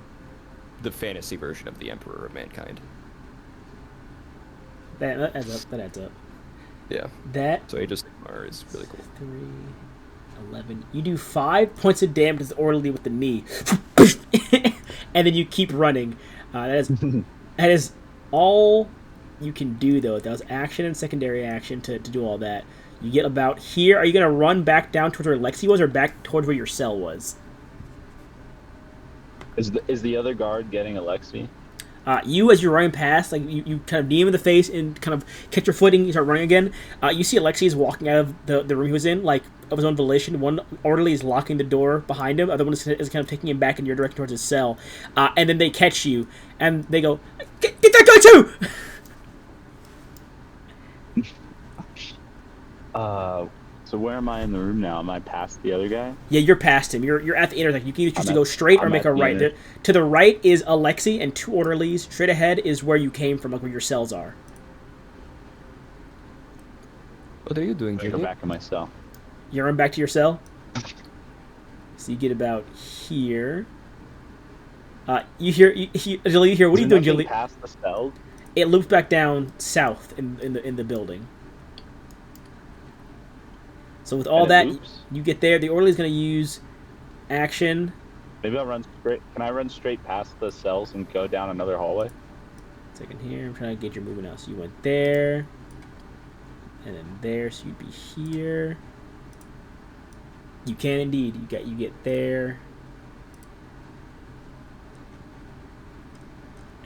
fantasy version of the Emperor of Mankind. That adds up. That adds up. Yeah. That. So Age of Sigmar is really cool. 3, 11. You do 5 points of damage to the orderly with the knee, and then you keep running. That is all you can do though. That was action and secondary action to do all that. You get about here. Are you gonna run back down towards where Lexi was, or back towards where your cell was? Is the other guard getting Alexi? You, as you're running past, like you kind of knee him in the face and kind of catch your footing, you start running again. You see Alexi is walking out of the room he was in, like of his own volition. One orderly is locking the door behind him. Other one is kind of taking him back in your direction towards his cell. And then they catch you, and they go, "Get that guy too!" So where am I in the room now? Am I past the other guy? Yeah, you're past him. You're at the intersection. You can either choose to go straight or make a right. To the right is Alexi and 2 orderlies. Straight ahead is where you came from, like where your cells are. What are you doing, Go Julie? back in my cell. You run back to your cell. So you get about here. You hear, Julie, you hear. What are you doing, Julie? Past the cells. It loops back down south in the building. So with all that, you get there. The orderly's going to use action. Maybe I'll run straight. Can I run straight past the cells and go down another hallway? Second here. I'm trying to get your movement out. So you went there. And then there. So you'd be here. You can indeed. You get there.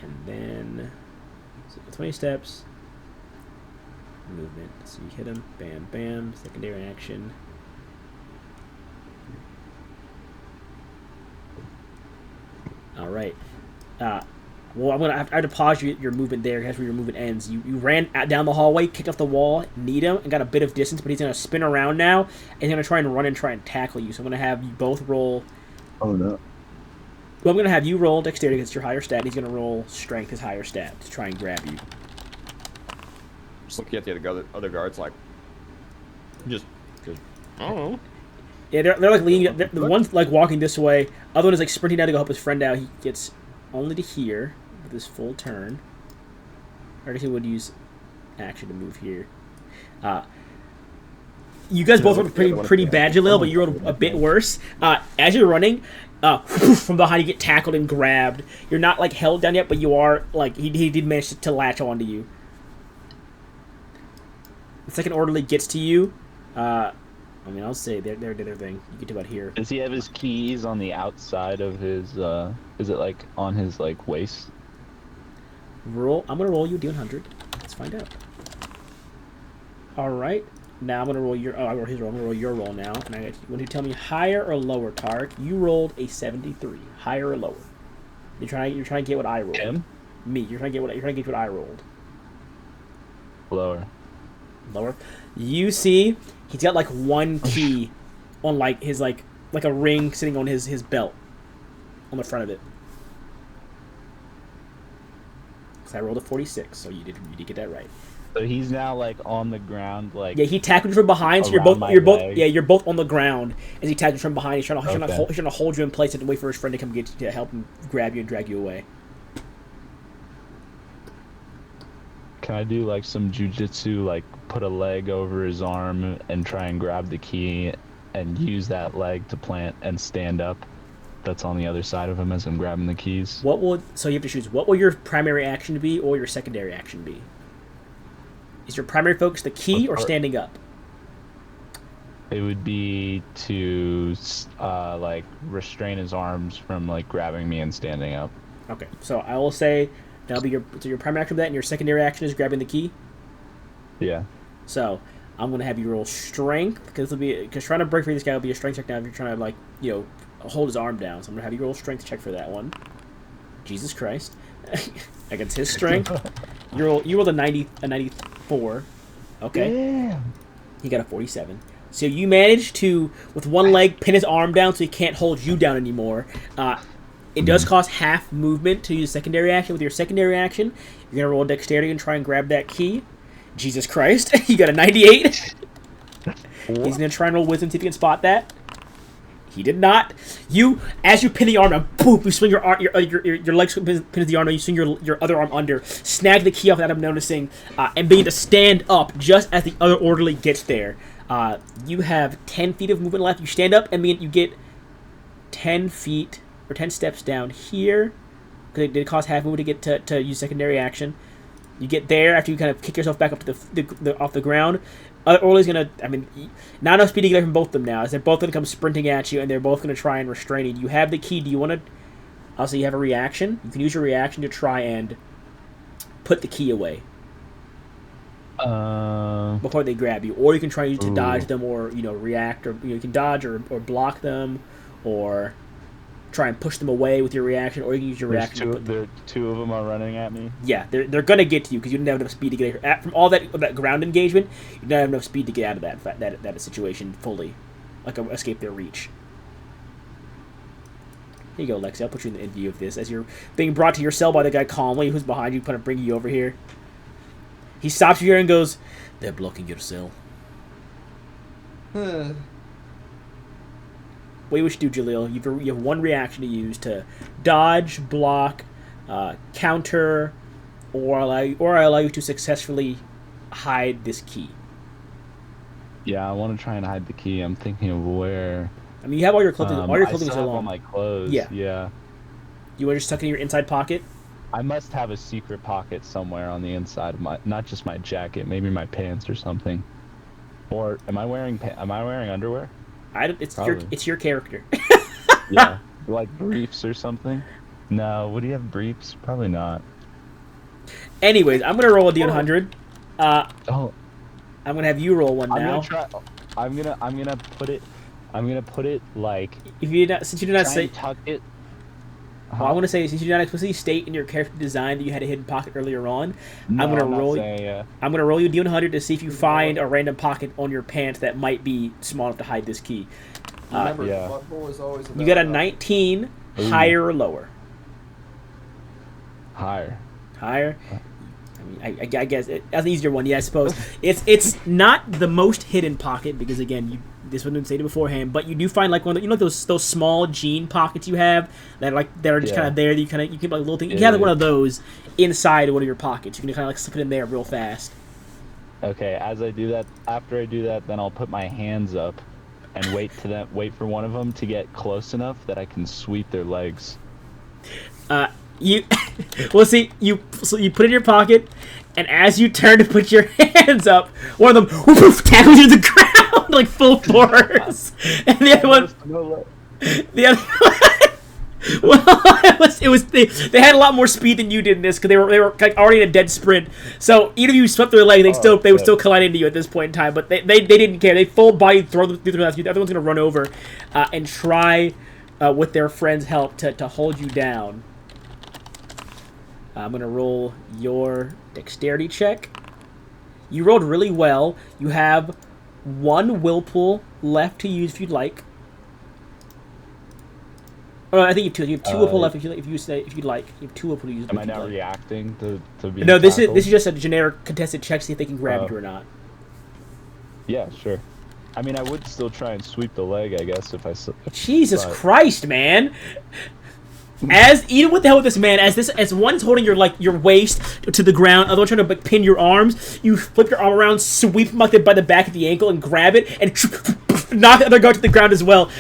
And then... So 20 steps. Movement. So you hit him, bam, bam, secondary action. All right. Well, I have to pause your movement there. That's where your movement ends. You ran down the hallway, kicked off the wall, need him, and got a bit of distance, but he's going to spin around now, and he's going to try and run and try and tackle you. So I'm going to have you both roll. Oh, no. Well, I'm going to have you roll dexterity because it's your higher stat. He's going to roll strength, his higher stat, to try and grab you. Just looking at the other guards, like, just, I don't know. Yeah, they're like leaning. The one's like walking this way. Other one is like sprinting down to go help his friend out. He gets only to here with his full turn. Or I guess he would use action to move here. You guys both rolled pretty bad, Jalil, but you rolled a bit worse. As you're running, from behind you get tackled and grabbed. You're not like held down yet, but you are like he did manage to latch onto you. The second orderly gets to you. I mean, I'll say they did their thing. You get to about here. Does he have his keys on the outside of his? Is it like on his like waist? Roll. I'm gonna roll you a D100. Let's find out. All right. Now I'm gonna roll your. Oh, I rolled his roll. I'm gonna roll your roll now. And you want to tell me higher or lower, Tark? You rolled a 73. Higher or lower? You're trying to get what I rolled. Him? Me. You're trying to get what I rolled. Lower. Lower. You see, he's got like one key on like his like a ring sitting on his belt on the front of it. Because I rolled a 46, so you did get that right. So he's now like on the ground, like Yeah, he tackled you from behind, so you're both on the ground as he tackled you from behind. He's trying to hold you in place and wait for his friend to come get you, to help him grab you and drag you away. Can I do like some jujitsu, like put a leg over his arm and try and grab the key and use that leg to plant and stand up? That's on the other side of him as I'm grabbing the keys. So you have to choose. What will your primary action be or your secondary action be? Is your primary focus the key or standing up? It would be to like restrain his arms from like grabbing me and standing up. Okay, so I will say that'll be your primary action for that, and your secondary action is grabbing the key. Yeah. So I'm gonna have you roll strength because trying to break free this guy will be a strength check now if you're trying to like hold his arm down. So I'm gonna have you roll a strength check for that one. Jesus Christ, against his strength, you rolled a 94. Okay. Damn. He got a 47. So you managed to, with one leg, pin his arm down so he can't hold you down anymore. It does cost half movement to use secondary action. With your secondary action, you're gonna roll dexterity and try and grab that key. Jesus Christ, you got a 98. He's gonna try and roll wisdom, see if he can spot that. He did not. As you pin the arm down, boom, you swing your leg pins the arm down, you swing your other arm under, snag the key off without him noticing, and begin to stand up just as the other orderly gets there. You have 10 feet of movement left. You stand up, and you get 10 feet, or 10 steps down here, because it did cost half movement to get to use secondary action. You get there after you kind of kick yourself back up to off the ground. Orly's gonna, not enough speed to get from both of them now, as they're both gonna come sprinting at you, and they're both gonna try and restrain you. You have the key. Do you want to? Also, you have a reaction. You can use your reaction to try and put the key away before they grab you, or you can try and use it to dodge them, or react, or you can dodge or block them, or try and push them away with your reaction, or you can use your reaction. Two of them are running at me. Yeah, they're gonna get to you because you didn't have enough speed to get out. From all that ground engagement. You didn't have enough speed to get out of that situation fully, like escape their reach. Here you go, Lexi. I'll put you in view of this as you're being brought to your cell by the guy calmly, who's behind you, kind of bringing you over here. He stops you here and goes, "They're blocking your cell." What do you wish to do, Jalil? You have one reaction to use to dodge, block, counter, or allow you to successfully hide this key. Yeah, I want to try and hide the key. I'm thinking of where. You have all your clothing. All your clothing I is still have along. all my clothes. Yeah. You want to just tuck it in your inside pocket? I must have a secret pocket somewhere on the inside of not just my jacket, maybe my pants or something. Or am I wearing underwear? It's your character. Yeah, like briefs or something. No, would he have briefs? Probably not. Anyways, I'm gonna roll a D100. I'm gonna have you roll one now. I'm gonna put it like. Since you did not say tuck it. Well, I want to say, since you did not explicitly state in your character design that you had a hidden pocket earlier on, I'm gonna roll you a D100 to see if you find a random pocket on your pants that might be small enough to hide this key. Remember, butthole is always you got a 19, higher or lower? Higher. I guess that's an easier one. Yeah, I suppose it's not the most hidden pocket because again, this wouldn't been stated beforehand, but you do find like one of those small jean pockets you have that are just kind of there. That you keep like little thing. You have like one of those inside one of your pockets. You can kind of like slip it in there real fast. Okay, after I do that, then I'll put my hands up and wait for one of them to get close enough that I can sweep their legs. You you put it in your pocket, and as you turn to put your hands up, one of them tackles you to the ground like full force, and the other one, they had a lot more speed than you did in this because they were like already in a dead sprint. So even if you swept their leg, they would still collide into you at this point in time. But they didn't care. They full body throw them through the left. The other one's gonna run over and try with their friend's help to hold you down. I'm going to roll your dexterity check. You rolled really well. You have 1 will pull left to use if you'd like. Oh, I think you have 2. You have 2 will pull left if you you'd like. You have 2 will pull to use. Am I now reacting to be? No, this is just a generic contested check. See if they can grab you or not. Yeah, sure. I mean, I would still try and sweep the leg, I guess, if I. Jesus Christ, man! Even what the hell with this man? As one's holding your waist to the ground, other one trying to pin your arms. You flip your arm around, sweep him by the back of the ankle, and grab it, and knock the other guard to the ground as well.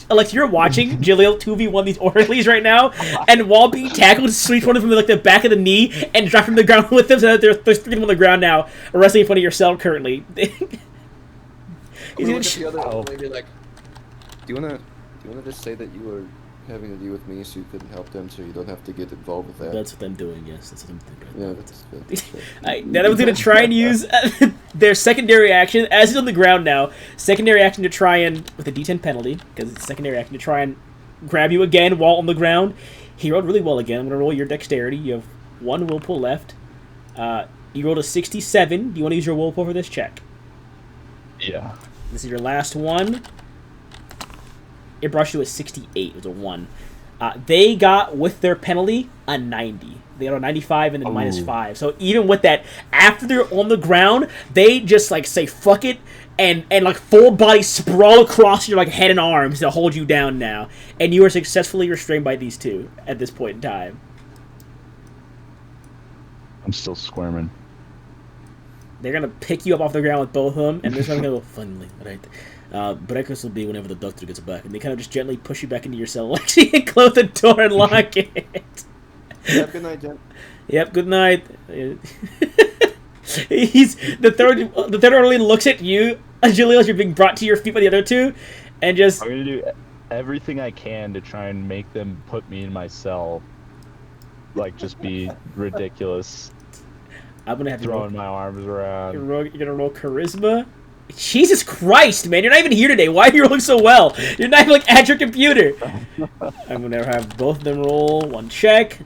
Alex, you're watching Jaleel 2v1 these orderlies right now, and while being tackled, sweep one of them from the back of the knee and drop him to the ground with them, so that there's 3 of them on the ground now, wrestling in front of your cell currently. Look at the other lady like, do you wanna just say that you were having to deal with me so you couldn't help them, so you don't have to get involved with that? That's what I'm doing, yes. That's what I'm doing. Yeah, that's Then I was going to try and use their secondary action, as he's on the ground now, secondary action to try and, with a D10 penalty, because it's a secondary action, to try and grab you again while on the ground. He rolled really well again. I'm going to roll your dexterity. You have 1 will pull left. You rolled a 67. Do you want to use your will pull for this check? Yeah. This is your last one. It brought you a 68. It was a 1. They got, with their penalty, a 90. They got a 95 and then -5. So even with that, after they're on the ground, they just, like, say, fuck it, and like, full body sprawl across your, like, head and arms to hold you down now. And you are successfully restrained by these 2 at this point in time. I'm still squirming. They're going to pick you up off the ground with both of them, and they're going to go, finally, right? Breakfast will be whenever the doctor gets back. And they kind of just gently push you back into your cell, Lexi, and close the door and lock it. Yep, good night, Jen. Yep, good night. The third orderly looks at you, Jaleel, as you're being brought to your feet by the other 2, and just... I'm going to do everything I can to try and make them put me in my cell. Like, just be ridiculous. I'm going to have to throwing my arms around. You're going to roll charisma? Jesus Christ, man, you're not even here today. Why are you rolling so well? You're not even, like, at your computer. I'm going to have both of them roll 1 check.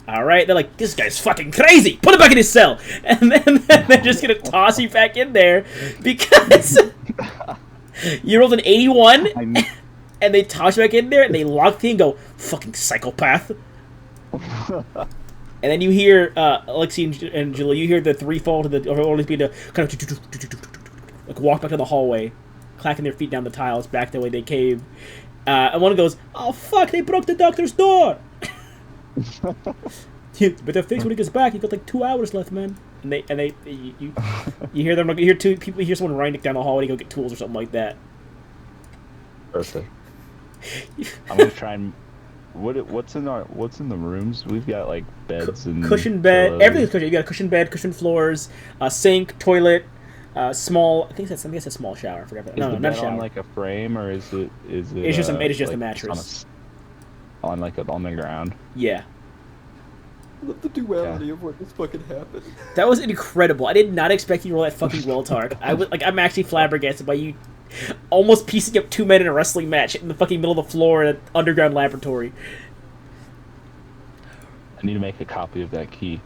Alright, they're like, this guy's fucking crazy! Put him back in his cell! And then they're just going to toss you back in there because you rolled an 81, and they toss you back in there, and they lock you and go, fucking psychopath. And then you hear, Alexi and Julia, you hear the 3 fall to the, or always be the kind of, like, walk back to the hallway, clacking their feet down the tiles back the way they came. And one goes, oh fuck, they broke the doctor's door! You better fix when he gets back. You got like 2 hours left, man. And you hear them. You hear 2 people. You hear someone running down the hallway to go get tools or something like that. Perfect. I'm gonna try and what's in the rooms? We've got like beds and cushion bed. pillows. Everything's cushion. You got a cushion bed, cushion floors, sink, toilet, small. I think that's a small shower. I forgot that. No, not a shower. On like a frame or is it? It's just a mattress. On the ground. Yeah. I love the duality of what just fucking happened. That was incredible. I did not expect you to roll that fucking well, Tark. I'm actually flabbergasted by you almost piecing up 2 men in a wrestling match in the fucking middle of the floor in an underground laboratory. I need to make a copy of that key.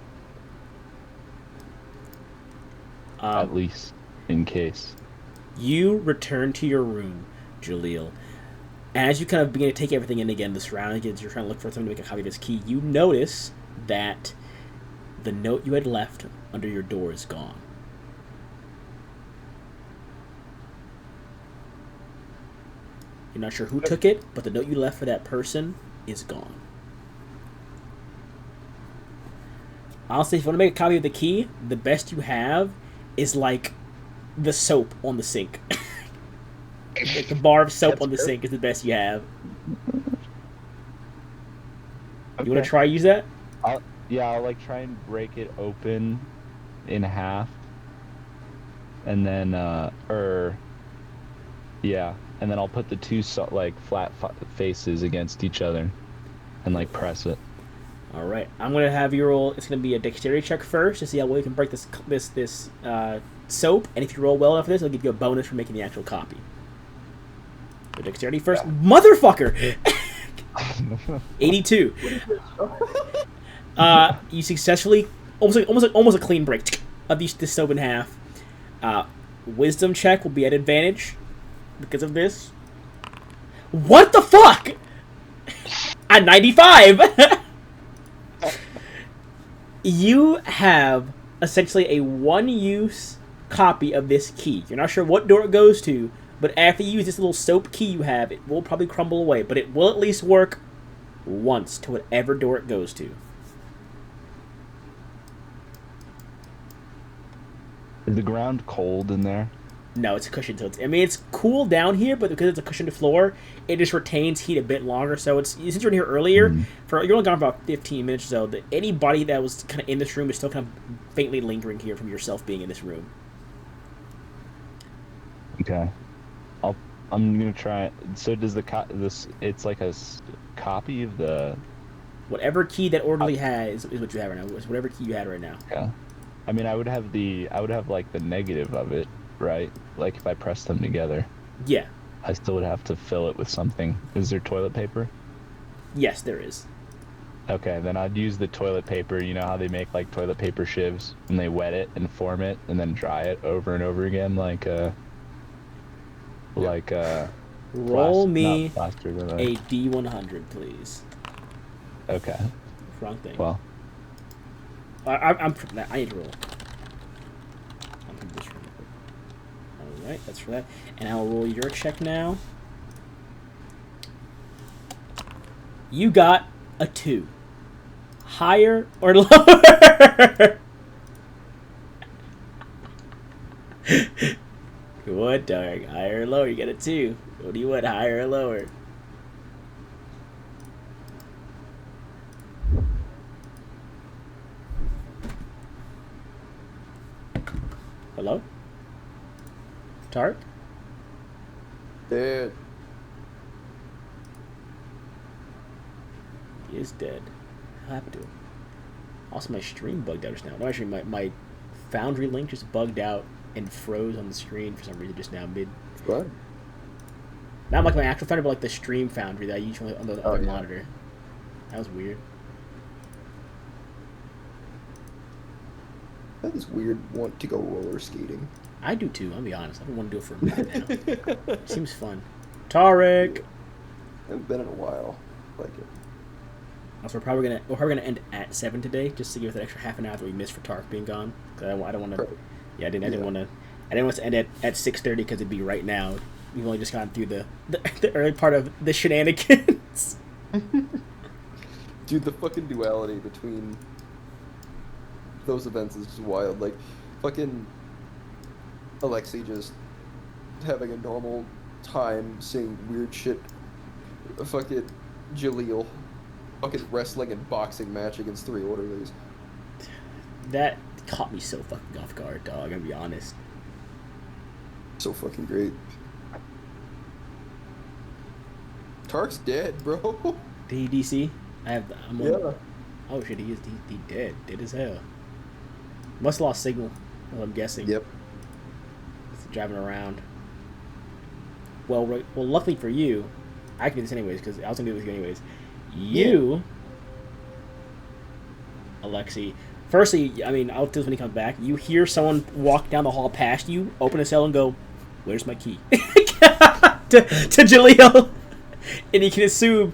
At least, in case. You return to your room, Jaleel. And as you kind of begin to take everything in again, the surroundings, you're trying to look for something to make a copy of this key, you notice that the note you had left under your door is gone. You're not sure who took it, but the note you left for that person is gone. Honestly, if you want to make a copy of the key, the best you have is like the soap on the sink. Like the bar of soap on the sink is the best you have. Okay. You want to try use that? I'll like try and break it open in half, and then and then I'll put the 2 like flat faces against each other, and like press it. All right, I'm gonna have you roll. It's gonna be a dexterity check first to see how well you can break this soap, and if you roll well enough for this, it'll give you a bonus for making the actual copy. So dexterity first, motherfucker. 82. You successfully almost a clean break. of this soap in half. Wisdom check will be at advantage because of this. What the fuck? At 95! You have essentially a one-use copy of this key. You're not sure what door it goes to, but after you use this little soap key you have, it will probably crumble away, but it will at least work once to whatever door it goes to. Is the ground cold in there? No, it's a cushion, so it's cool down here, but because it's a cushioned floor, it just retains heat a bit longer. So it's since you're in here earlier, you're only gone for about 15 minutes or so. Anybody that was kind of in this room is still kind of faintly lingering here from yourself being in this room. Okay, I'm gonna try it. So does it's like a copy of the whatever key that orderly has is what you have right now. It's whatever key you had right now. Yeah, I mean I would have like the negative of it. Right? Like if I press them together. Yeah. I still would have to fill it with something. Is there toilet paper? Yes, there is. Okay, then I'd use the toilet paper. You know how they make like toilet paper shivs and they wet it and form it and then dry it over and over again roll me a D100, please. Okay. Wrong thing. Well, I need to roll. Alright, that's for that. And I'll roll your check now. You got a 2. Higher or lower? What, dog? Higher or lower? You got a 2. What do you want, higher or lower? Hello? Tark? Dead. He is dead. What happened to him? Also, my stream bugged out just now. No, actually, my Foundry link just bugged out and froze on the screen for some reason just now mid. What? Not like my actual Foundry, but like the stream Foundry that I use on the other monitor. That was weird. That is weird. Want to go roller skating? I do too. I'll be honest. I've been wanting to do it for a minute now. Seems fun. Tarek. I haven't been in a while. I like it. Also, we're probably gonna end at 7 today, just to give it an extra half an hour that we missed for Tarek being gone. Cause I don't want to. Yeah, I didn't want to end it at 6:30 because it'd be right now. We've only just gone through the early part of the shenanigans. Dude, the fucking duality between those events is just wild. Like, fucking Alexei just having a normal time seeing weird shit. Fucking Jaleel fucking wrestling and boxing match against 3 orderlies. That caught me so fucking off guard, dog. I'm gonna be honest. So fucking great. Tark's dead, bro. DC? I'm on. Yeah. Oh shit, he dead. Dead as hell. Must have lost signal, I'm guessing. Yep. Just driving around. Well, luckily for you, I can do this anyways, because I was gonna do this anyways. You, Alexei. Firstly, I mean, I'll do this when he comes back. You hear someone walk down the hall past you, open a cell, and go, "Where's my key?" to Jaleel, and you can assume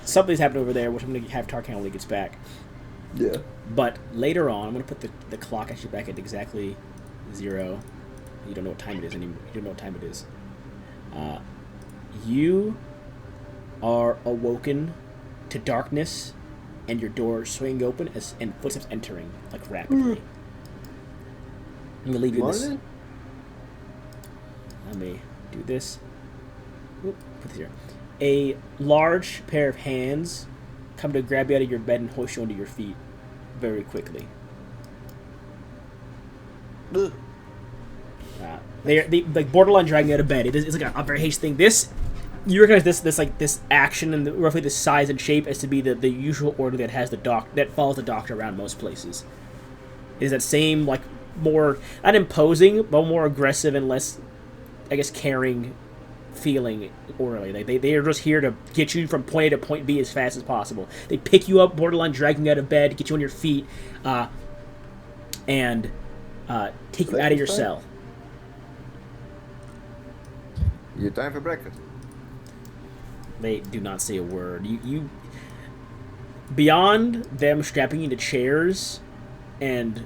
something's happened over there, which I'm gonna have Tark handle when he gets back. Yeah. But later on, I'm gonna put the clock actually back at exactly 0. You don't know what time it is anymore. You don't know what time it is. You are awoken to darkness, and your door swinging open and footsteps entering like rapidly. I'm gonna leave you this. Let me do this. Oop, put this here. A large pair of hands come to grab you out of your bed and hoist you onto your feet very quickly. They like borderline dragging you out of bed. It's like a very hasty thing. You recognize this action and roughly the size and shape as to be the usual order that has that follows the doctor around most places. It is that same like more not imposing but more aggressive and less, I guess, caring feeling orderly. They are just here to get you from point A to point B as fast as possible. They pick you up, borderline dragging you out of bed, get you on your feet, and take you out of your cell. You time for breakfast? They do not say a word. You beyond them strapping you to chairs and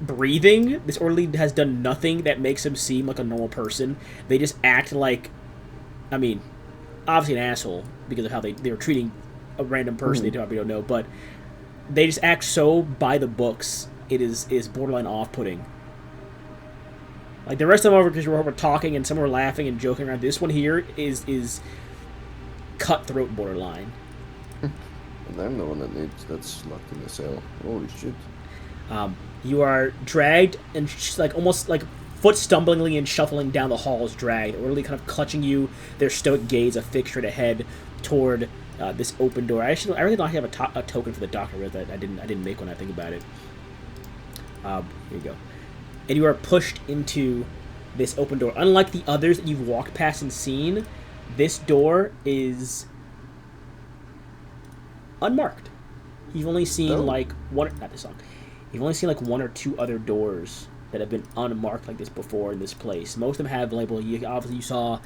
breathing, this orderly has done nothing that makes him seem like a normal person. They just act like, I mean, obviously an asshole because of how they were treating a random person they probably don't know, but they just act so by the books. It is borderline off-putting. Like the rest of them over because we're talking and some were laughing and joking around. This one here is cutthroat borderline. And I'm the one that's locked in the cell. Holy shit. You are dragged and like almost like foot stumblingly and shuffling down the halls, dragged, orderly kind of clutching you, their stoic gaze affixed straight ahead toward this open door. I really don't have a token for the doctor with that. I didn't make one. I think about it. Here you go. And you are pushed into this open door. Unlike the others that you've walked past and seen, this door is unmarked. You've only seen like one. Not this song. You've only seen like one or two other doors that have been unmarked like this before in this place. Most of them have label. Obviously, you saw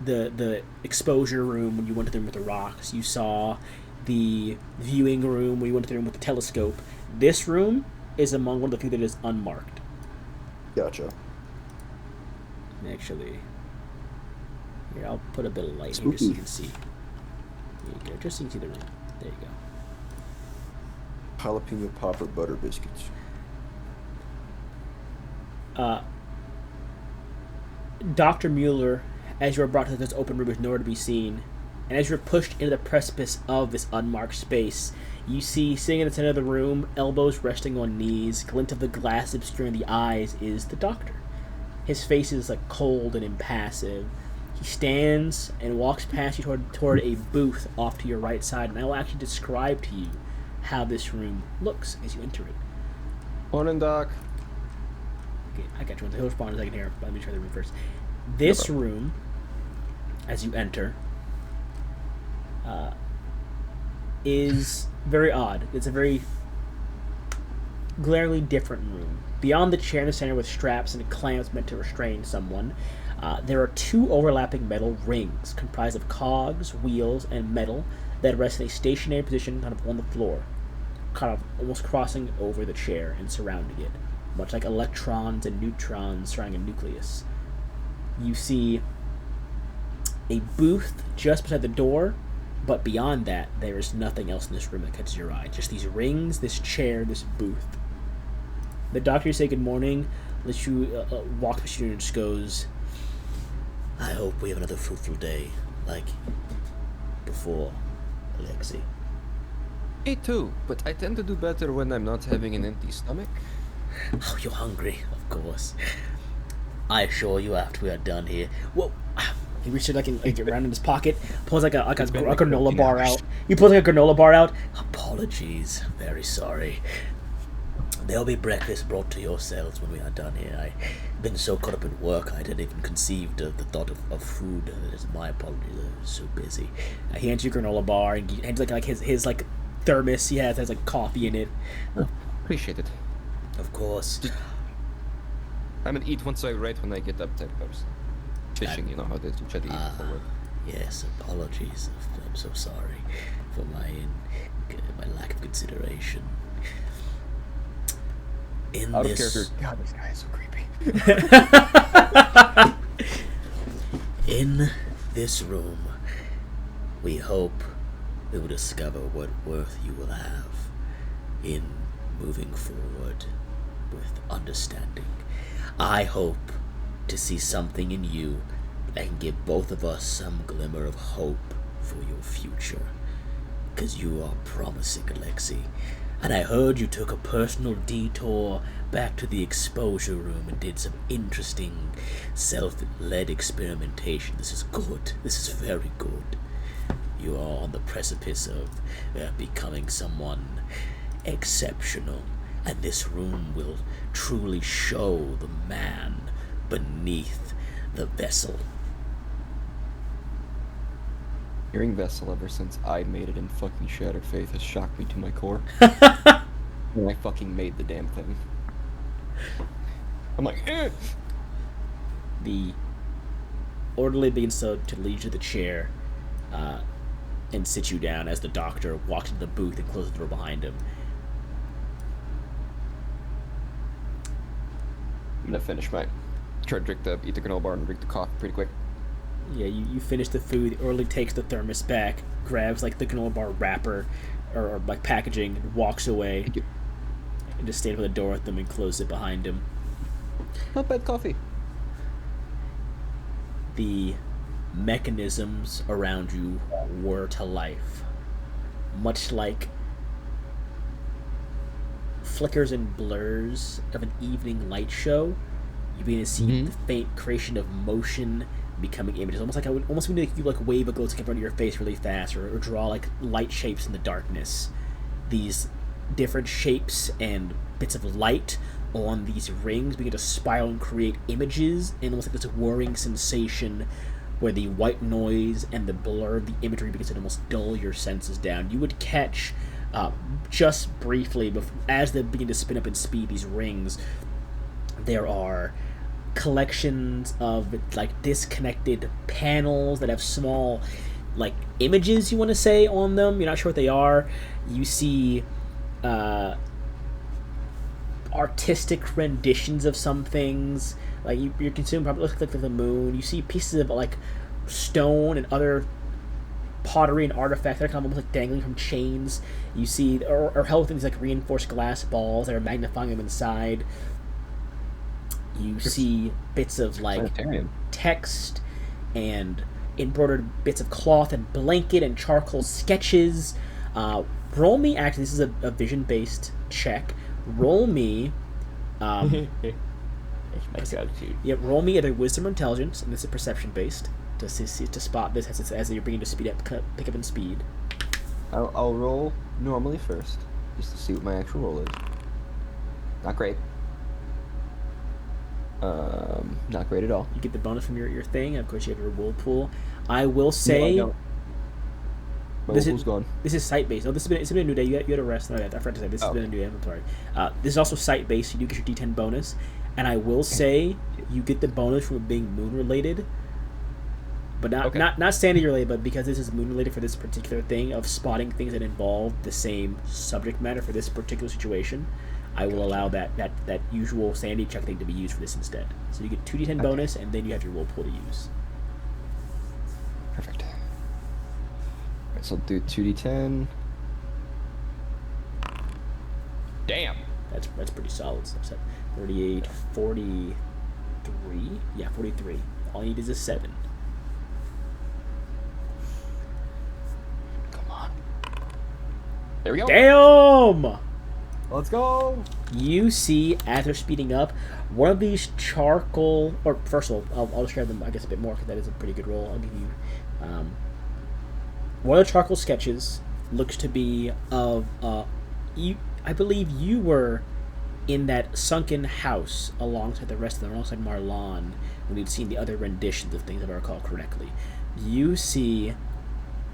the exposure room when you went to the room with the rocks. You saw the viewing room when you went to the room with the telescope. This room is among one of the few that is unmarked. Gotcha. Actually, here, I'll put a bit of light here just so you can see. There you go, just so you can see the room. There you go. Jalapeno popper butter biscuits. Dr. Mueller, as you are brought to this open room, is nowhere to be seen. And as you're pushed into the precipice of this unmarked space, you see, sitting in the center of the room, elbows resting on knees, glint of the glass obscuring the eyes, is the doctor. His face is like cold and impassive. He stands and walks past you toward a booth off to your right side, and I will actually describe to you how this room looks as you enter it. Morning, Doc. Okay, I got you. He'll respond in a second here, but let me try the room first. This room, as you enter, is very odd. It's a very glaringly different room. Beyond the chair in the center with straps and clamps meant to restrain someone, there are two overlapping metal rings comprised of cogs, wheels, and metal that rest in a stationary position kind of on the floor, kind of almost crossing over the chair and surrounding it, much like electrons and neutrons surrounding a nucleus. You see a booth just beside the door, but beyond that, there is nothing else in this room that catches your eye. Just these rings, this chair, this booth. The doctor say good morning, lets you walk past you and just goes, I hope we have another fruitful day, like before, Alexei. Me too, but I tend to do better when I'm not having an empty stomach. Oh, you're hungry, of course. I assure you after we are done here. Well, he reaches like around in his pocket, pulls like a granola bar out. He pulls like a granola bar out. Apologies, very sorry. There'll be breakfast brought to yourselves when we are done here. I've been so caught up in work, I didn't even conceive the thought of food. That is my apologies. I was so busy. He hands you a granola bar and he hands like his like thermos. He has like coffee in it. Oh, appreciate it. Of course. I'm gonna eat once when I get up there first. Fishing, you know how it is. You try to eat before work. Yes, apologies. I'm so sorry for my lack of consideration. Out of character. God, this guy is so creepy. In this room, we hope we will discover what worth you will have in moving forward with understanding. I hope to see something in you that can give both of us some glimmer of hope for your future. Because you are promising, Alexei. And I heard you took a personal detour back to the exposure room and did some interesting self-led experimentation. This is good. This is very good. You are on the precipice of becoming someone exceptional. And this room will truly show the man beneath the vessel. Hearing vessel ever since I made it in fucking Shattered Faith has shocked me to my core. And I fucking made the damn thing. I'm like, eh. The orderly begins to lead you to the chair and sit you down as the doctor walks into the booth and closes the door behind him. I'm gonna finish my. Try to eat the granola bar and drink the coffee pretty quick. Yeah, you finish the food. The orderly takes the thermos back, grabs like the granola bar wrapper or like packaging, and walks away. Thank you. And just stands by the door with them and closes it behind him. Not bad coffee. The mechanisms around you whir to life, much like flickers and blurs of an evening light show. You begin to see the faint creation of motion becoming images, almost like when you like wave a glow stick in front of your face really fast, or draw like light shapes in the darkness. These different shapes and bits of light on these rings begin to spiral and create images, and almost like this whirring sensation where the white noise and the blur of the imagery begins to almost dull your senses down. You would catch just briefly as they begin to spin up in speed, these rings, there are collections of like disconnected panels that have small like images, you want to say, on them. You're not sure what they are. You see artistic renditions of some things. Like you're consuming probably looks like the moon. You see pieces of like stone and other pottery and artifacts that are kind of almost like dangling from chains. You see or held within these like reinforced glass balls that are magnifying them inside. You see bits of like text and embroidered bits of cloth and blanket and charcoal sketches. Roll me, actually, this is a vision-based check. Roll me. It's my gratitude. Yeah, roll me either wisdom or intelligence, and this is perception-based to spot this as you're beginning to pick up in speed. I'll roll normally first, just to see what my actual roll is. Not great. Not great at all. You get the bonus from your thing. Of course, you have your whirlpool. I will say, No, my whirlpool's gone. This is site-based. Oh, it's been a new day. You had a rest. No, I forgot to say this has been a new day. I'm sorry. This is also site-based. You do get your D10 bonus, and I will say you get the bonus from it being moon-related, but not sanity-related. But because this is moon-related for this particular thing of spotting things that involve the same subject matter for this particular situation, I will allow that usual sanity check thing to be used for this instead. So you get 2d10 bonus, and then you have your whirlpool to use. Perfect. Alright, so I'll do 2d10. Damn! That's pretty solid stuff. 38, 43. Yeah, 43. All you need is a 7. Come on. There we go. Damn! Let's go! You see, as they're speeding up, one of these charcoal... Or, first of all, I'll describe them, I guess, a bit more, because that is a pretty good roll. I'll give you... one of the charcoal sketches looks to be of... I believe you were in that sunken house alongside the rest of them, alongside Marlon, when we'd seen the other renditions of things, if I recall correctly. You see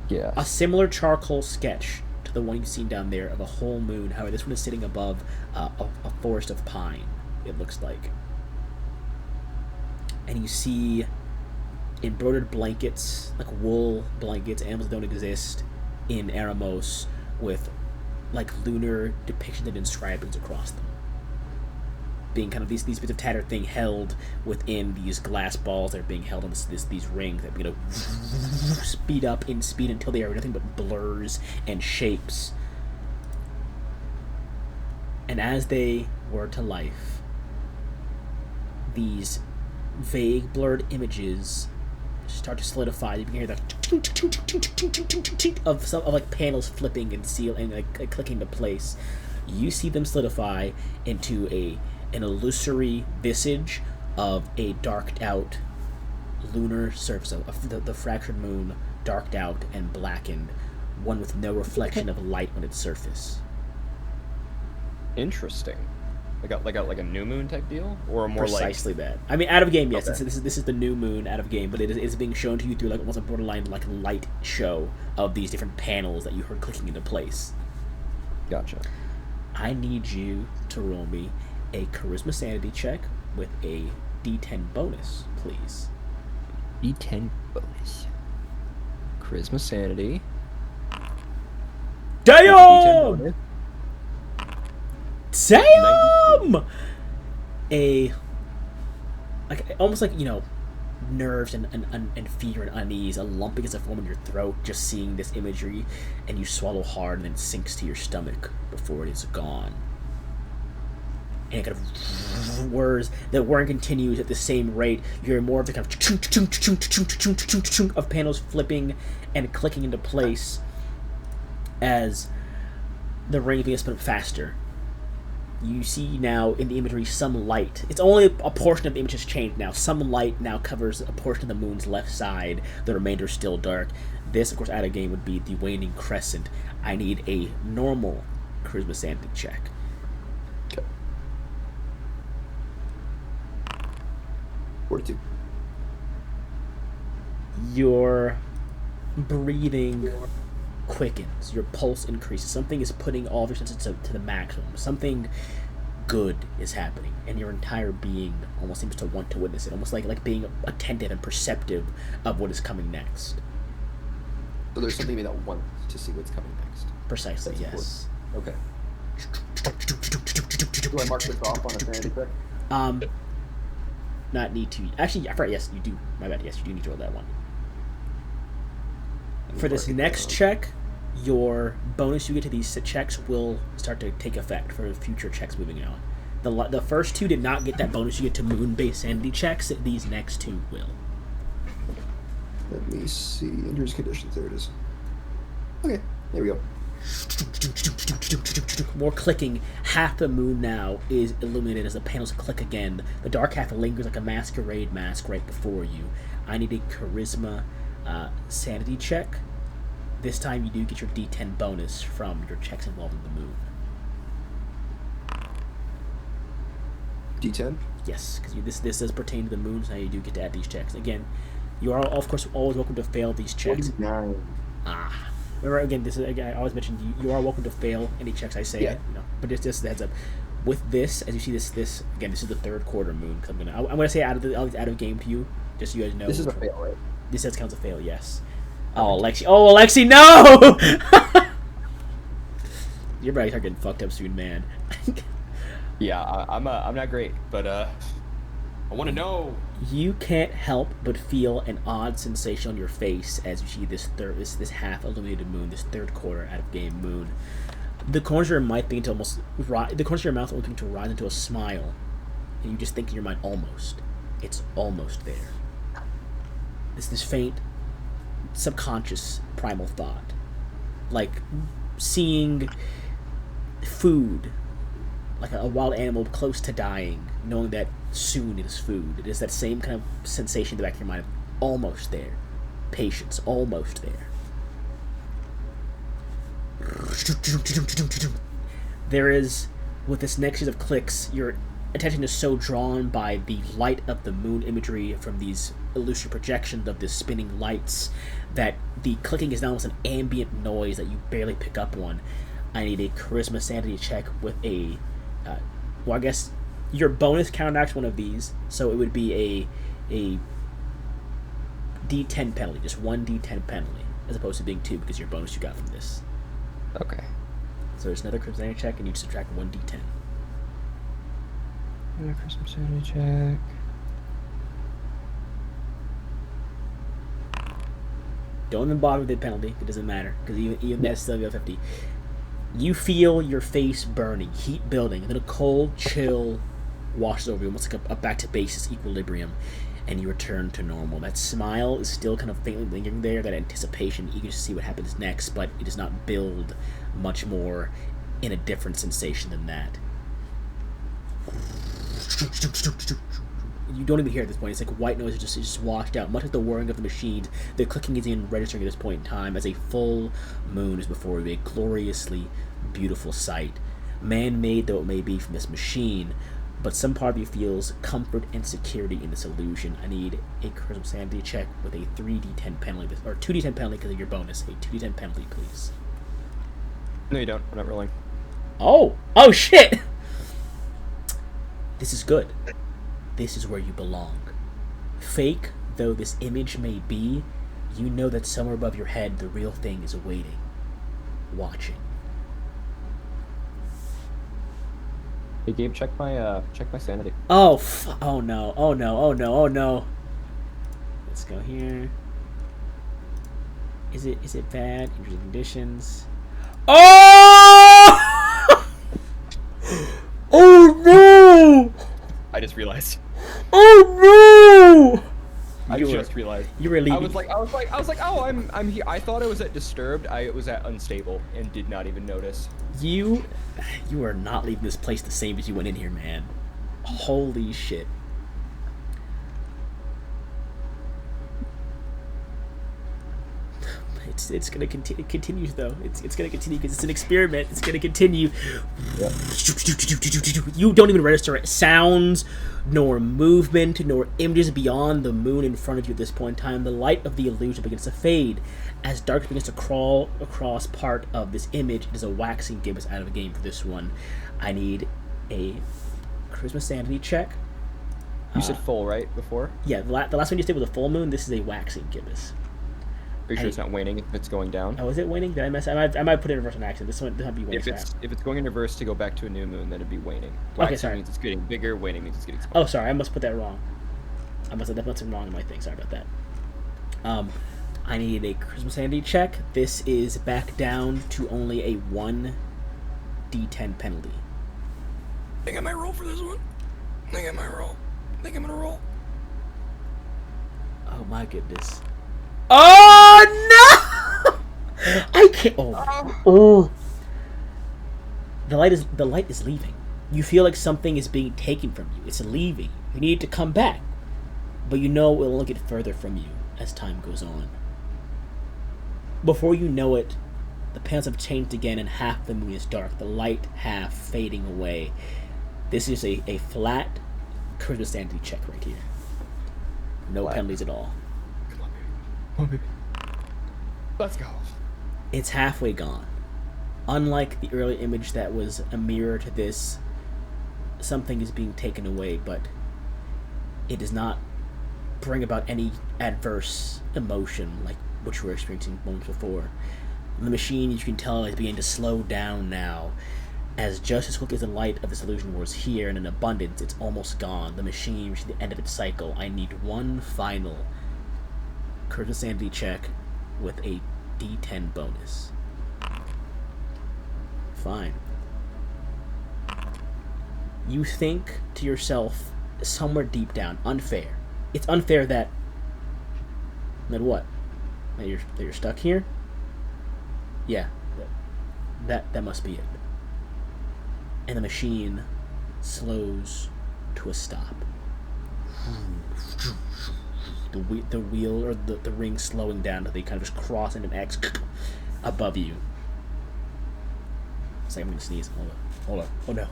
a similar charcoal sketch to the one you've seen down there of a whole moon. However, this one is sitting above a forest of pine, it looks like. And you see embroidered blankets, like wool blankets, animals that don't exist, in Eremos, with like lunar depictions and inscriptions across them, being kind of these bits of tattered thing held within these glass balls that are being held on these rings that speed up in speed until they are nothing but blurs and shapes. And as they were to life, these vague blurred images start to solidify. You can hear the of like panels flipping and sealing and like clicking into place. You see them solidify into an illusory visage of a darked out lunar surface of the fractured moon, darked out and blackened, one with no reflection of light on its surface. Interesting. Like a new moon type deal, or more precisely like that. I mean, out of game, yes. Okay. This is the new moon out of game, but it's being shown to you through like almost a borderline like light show of these different panels that you heard clicking into place. Gotcha. I need you to roll me a charisma sanity check with a D10 bonus, please. D10 bonus. Charisma sanity. Damn! bonus. Damn! Almost like, nerves and fear and unease, a lump begins to form in your throat just seeing this imagery, and you swallow hard and then it sinks to your stomach before it is gone. And it kind of whirs. The whirring continues at the same rate. You hear more of the kind of chunk, chunk, chunk, chunk, chunk, chunk, chunk of panels flipping and clicking into place as the ring begins to spin up faster. You see now in the imagery some light. It's only a portion of the image has changed now. Some light now covers a portion of the moon's left side. The remainder is still dark. This, of course, out of game would be the waning crescent. I need a normal charisma sanity check. Okay. 42. Your breathing quickens, your pulse increases. Something is putting all of your senses to the maximum. Something good is happening, and your entire being almost seems to want to witness it, almost like being attentive and perceptive of what is coming next. So there's something in me that wants to see what's coming next. Precisely, That's yes. Okay. Do I mark this off on a sanity check? Not need to. Actually, I forgot, yes, you do. My bad, yes, you do need to roll that one. For this next check, your bonus you get to these checks will start to take effect for future checks moving on. The first two did not get that bonus you get to moon-based sanity checks. These next two will. Let me see. Injuries conditions. There it is. Okay, there we go. More clicking. Half the moon now is illuminated as the panels click again. The dark half lingers like a masquerade mask right before you. I need a charisma sanity check. This time you do get your D10 bonus from your checks involving the moon. D10? Yes, because this does pertain to the moon, so you do get to add these checks. Again, you are, of course, always welcome to fail these checks. 49. Remember, again, this is, again, I always mention you are welcome to fail any checks I say. Yeah. But just a heads up. With this, as you see this again, this is the third quarter moon. I'm gonna say out of game to you, just so you guys know. This is a fail, right? This says counts a fail, yes. Oh, Alexi! Oh, Alexi! No! You're about to start getting fucked up soon, man. Yeah, I'm not great, but I want to know. You can't help but feel an odd sensation on your face as you see this half illuminated moon, this third quarter out of game moon. The corners of your mouth begin to rise into a smile, and you just think in your mind, almost. It's almost there. It's this faint, subconscious, primal thought, like seeing food, like a wild animal close to dying, knowing that soon it is food. It is that same kind of sensation in the back of your mind, almost there. Patience, almost there. There is, with this next series of clicks, your attention is so drawn by the light of the moon imagery from these illusory projections of the spinning lights that the clicking is now almost an ambient noise that you barely pick up on. I need a charisma sanity check with a I guess your bonus counteracts one of these, so it would be a D10 penalty, just one D10 penalty, as opposed to being 2 because your bonus you got from this. Okay. So there's another charisma sanity check, and you subtract one D10. Charisma sanity check. Don't even bother with the penalty. It doesn't matter, because even that's still got 50. You feel your face burning, heat building, and then a cold chill washes over you, almost like a back to basis equilibrium, and you return to normal. That smile is still kind of faintly lingering there, that anticipation, eager to see what happens next, but it does not build much more in a different sensation than that. You don't even hear at this point. It's like white noise is just washed out. Much like the whirring of the machines, the clicking is even registering at this point in time as a full moon is before you, a gloriously beautiful sight. Man-made though it may be from this machine, but some part of you feels comfort and security in this illusion. I need a charisma sanity check with a 3d10 penalty, or 2d10 penalty because of your bonus. A 2d10 penalty, please. No, you don't. I'm not rolling. Oh shit! This is good. This is where you belong. Fake though this image may be, you know that somewhere above your head the real thing is awaiting, watching. Hey Gabe, check my sanity. Oh, oh no, oh no, oh no, oh no. Let's go here. Is it bad? Interesting conditions. Oh! Oh no! I just realized. Oh no! I just realized. You were leaving. I was like, oh, I'm here. I thought I was at disturbed. I was at unstable and did not even notice. You are not leaving this place the same as you went in here, man. Holy shit. It's gonna continue. It continues though. It's gonna continue because it's an experiment. It's gonna continue. Yep. You don't even register sounds, nor movement, nor images beyond the moon in front of you at this point in time. The light of the illusion begins to fade as darkness begins to crawl across part of this image. It is a waxing gibbous out of the game for this one. I need a charisma sanity check. You said full, right? Before? Yeah, the last one you did was a full moon. This is a waxing gibbous. Are you sure it's not waning if it's going down? Oh, is it waning? Did I mess? I might put it in reverse on accident. This might be waning. If it's going in reverse to go back to a new moon, then it'd be waning. Okay, Waxing sorry. means it's getting bigger. Waning means it's getting smaller. Oh, sorry. I must put that wrong. I must have put something wrong in my thing. Sorry about that. I need a charisma sanity check. This is back down to only a 1d10 penalty. I think I might roll for this one. I think I'm gonna roll. Oh my goodness. Oh no! I can't. Oh. The light is leaving. You feel like something is being taken from you. It's leaving. You need to come back, but you know it will only get further from you as time goes on. Before you know it, the panels have changed again, and half the moon is dark. The light half fading away. This is a flat charisma sanity check right here. No penalties at all. Let's go. It's halfway gone. Unlike the early image that was a mirror to this, something is being taken away, but it does not bring about any adverse emotion like what you were experiencing moments before. The machine, you can tell, is beginning to slow down now, as just as quick as the light of this illusion was here and in abundance, it's almost gone. The machine reached the end of its cycle. I need one final charisma sanity check with a d10 bonus. Fine. You think to yourself, somewhere deep down, unfair. It's unfair that what? That you're stuck here? Yeah. That must be it. And the machine slows to a stop. The wheel or the ring slowing down until they kind of just cross into an X above you. It's like I'm gonna sneeze. Hold on. Oh no.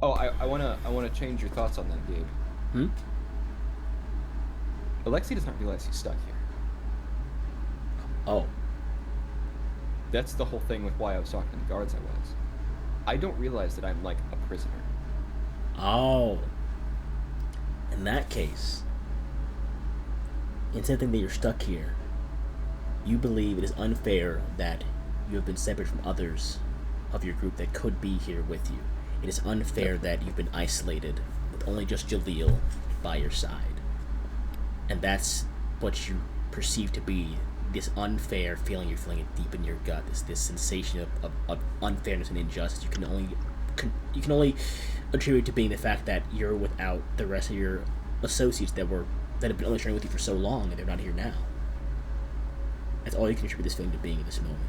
Oh, I wanna change your thoughts on that, Gabe. Alexei does not realize he's stuck here. Oh. That's the whole thing with why I was talking to the guards. I don't realize that I'm like a prisoner. Oh. In that case, instead of thinking that you're stuck here, you believe it is unfair that you have been separate from others of your group that could be here with you. It is unfair that you've been isolated with only just Jaleel by your side. And that's what you perceive to be this unfair feeling you're feeling it deep in your gut, this sensation of unfairness and injustice. You can only attribute to being the fact that you're without the rest of your associates that have been only sharing with you for so long, and they're not here now. That's all you can attribute this feeling to being in this moment.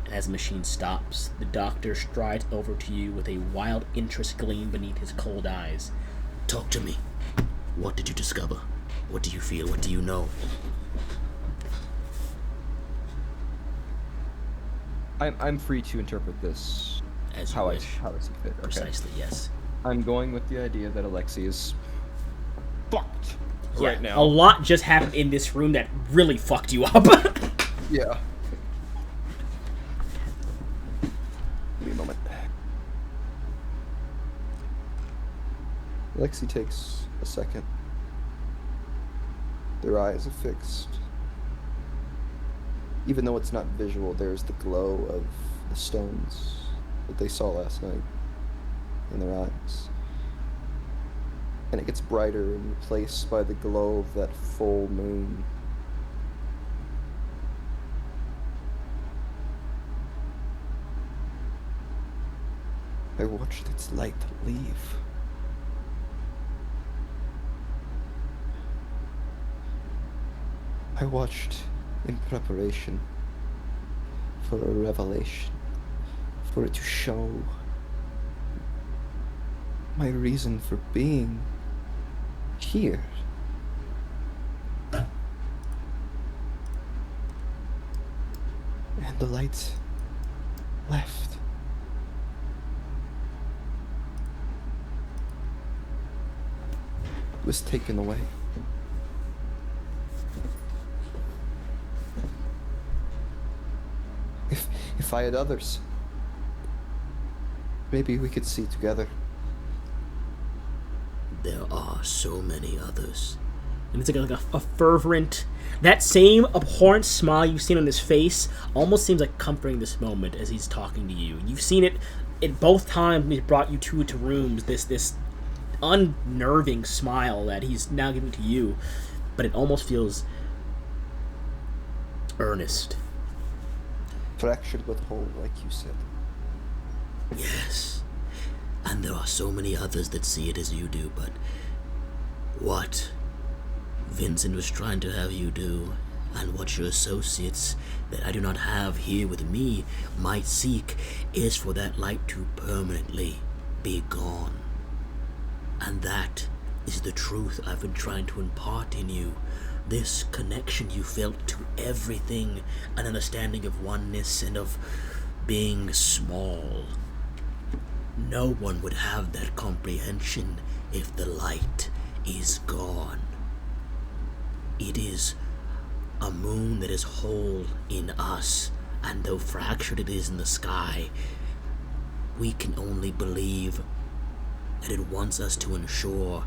And as the machine stops, the doctor strides over to you with a wild interest gleam beneath his cold eyes. Talk to me. What did you discover? What do you feel? What do you know? I'm free to interpret this As how you I wish. see fit. Okay. Precisely, yes. I'm going with the idea that Alexei is fucked Yeah, right now. a lot just happened in this room that really fucked you up. Yeah. Give me a moment. Lexi takes a second. Their eyes are fixed. Even though it's not visual, there's the glow of the stones that they saw last night in their eyes. And it gets brighter and replaced by the glow of that full moon. I watched its light leave. I watched in preparation for a revelation, for it to show my reason for being here. And the light left. It was taken away. If I had others, maybe we could see together. There are so many others. And it's like a fervent, that same abhorrent smile you've seen on his face almost seems like comforting this moment as he's talking to you. You've seen it at both times when he's brought you two to rooms, this unnerving smile that he's now giving to you, but it almost feels earnest. Fractured but whole, like you said. Yes, and there are so many others that see it as you do, but what Vincent was trying to have you do, and what your associates that I do not have here with me might seek, is for that light to permanently be gone. And that is the truth I've been trying to impart in you. This connection you felt to everything, an understanding of oneness and of being small. No one would have that comprehension if the light is gone. It is a moon that is whole in us, and though fractured it is in the sky, we can only believe that it wants us to ensure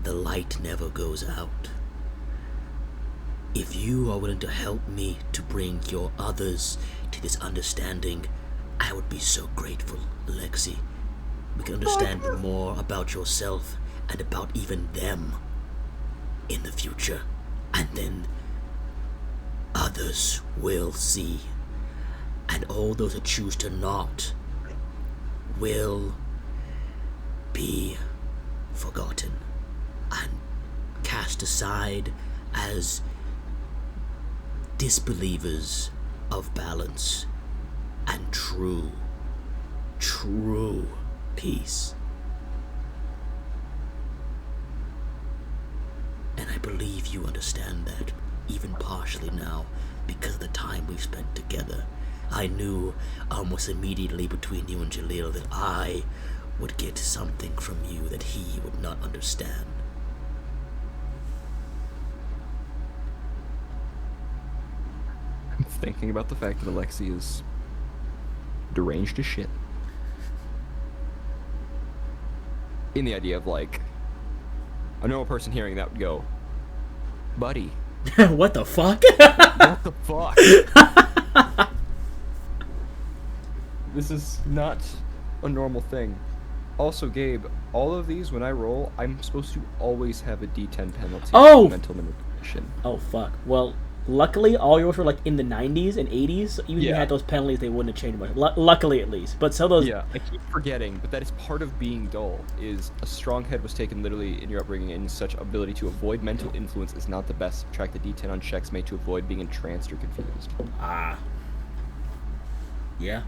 the light never goes out. If you are willing to help me to bring your others to this understanding, I would be so grateful, Alexi. We can understand more about yourself and about even them in the future, and then others will see, and all those who choose to not will be forgotten and cast aside as disbelievers of balance and true peace. And I believe you understand that, even partially now, because of the time we've spent together. I knew almost immediately between you and Jalil that I would get something from you that he would not understand. I'm thinking about the fact that Alexi is deranged as shit. In the idea of, like, a normal person hearing that would go, buddy. What the fuck? What the fuck? This is not a normal thing. Also, Gabe, all of these, when I roll, I'm supposed to always have a D10 penalty Oh! for mental manipulation. Oh, fuck. Well, luckily, all yours were, like, in the 90s and 80s, so even if you Yeah. had those penalties, they wouldn't have changed much. Luckily, at least. But some of those... Yeah, I keep forgetting, but that is part of being dull, is a strong head was taken literally in your upbringing, and such ability to avoid mental influence is not the best. Subtract the D10 on checks made to avoid being entranced or confused. Ah. Yeah.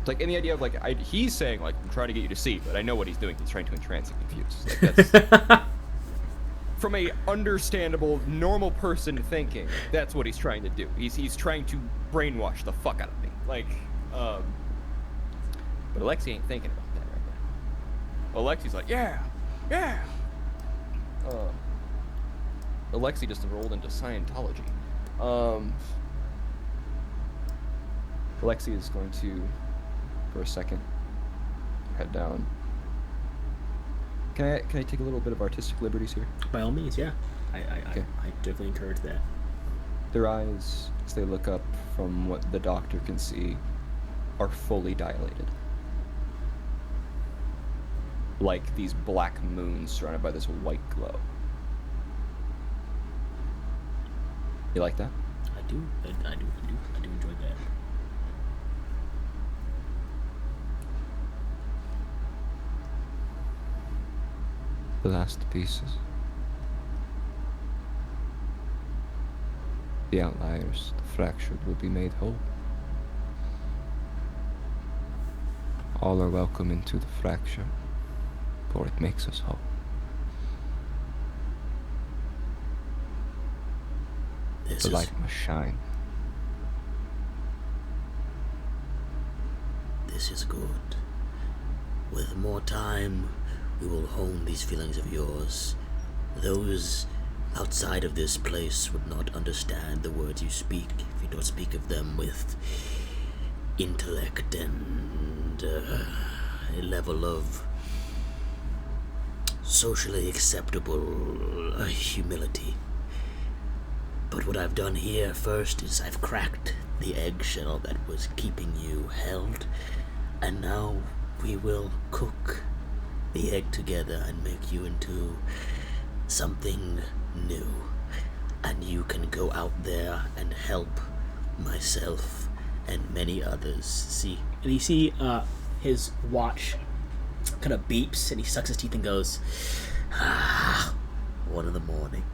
Like, in the idea of, like, he's saying, like, I'm trying to get you to see, but I know what he's doing. He's trying to entrance and confuse. Like, that's... From a understandable, normal person thinking, that's what he's trying to do. He's trying to brainwash the fuck out of me. Like, but Alexi ain't thinking about that right now. Alexi's like, yeah. Alexi just enrolled into Scientology. Alexi is going to, for a second, head down. Can I take a little bit of artistic liberties here? By all means, yeah. Okay. I definitely encourage that. Their eyes, as they look up from what the doctor can see, are fully dilated. Like these black moons surrounded by this white glow. You like that? I do enjoy that. The last pieces. The outliers, the fractured, will be made whole. All are welcome into the fracture, for it makes us whole. The light must shine. This is good. With more time, we will hone these feelings of yours. Those outside of this place would not understand the words you speak if you don't speak of them with intellect and a level of socially acceptable humility. But what I've done here first is I've cracked the eggshell that was keeping you held, and now we will cook the egg together and make you into something new. And you can go out there and help myself and many others. See, and you see his watch kind of beeps, and he sucks his teeth and goes, 1 in the morning.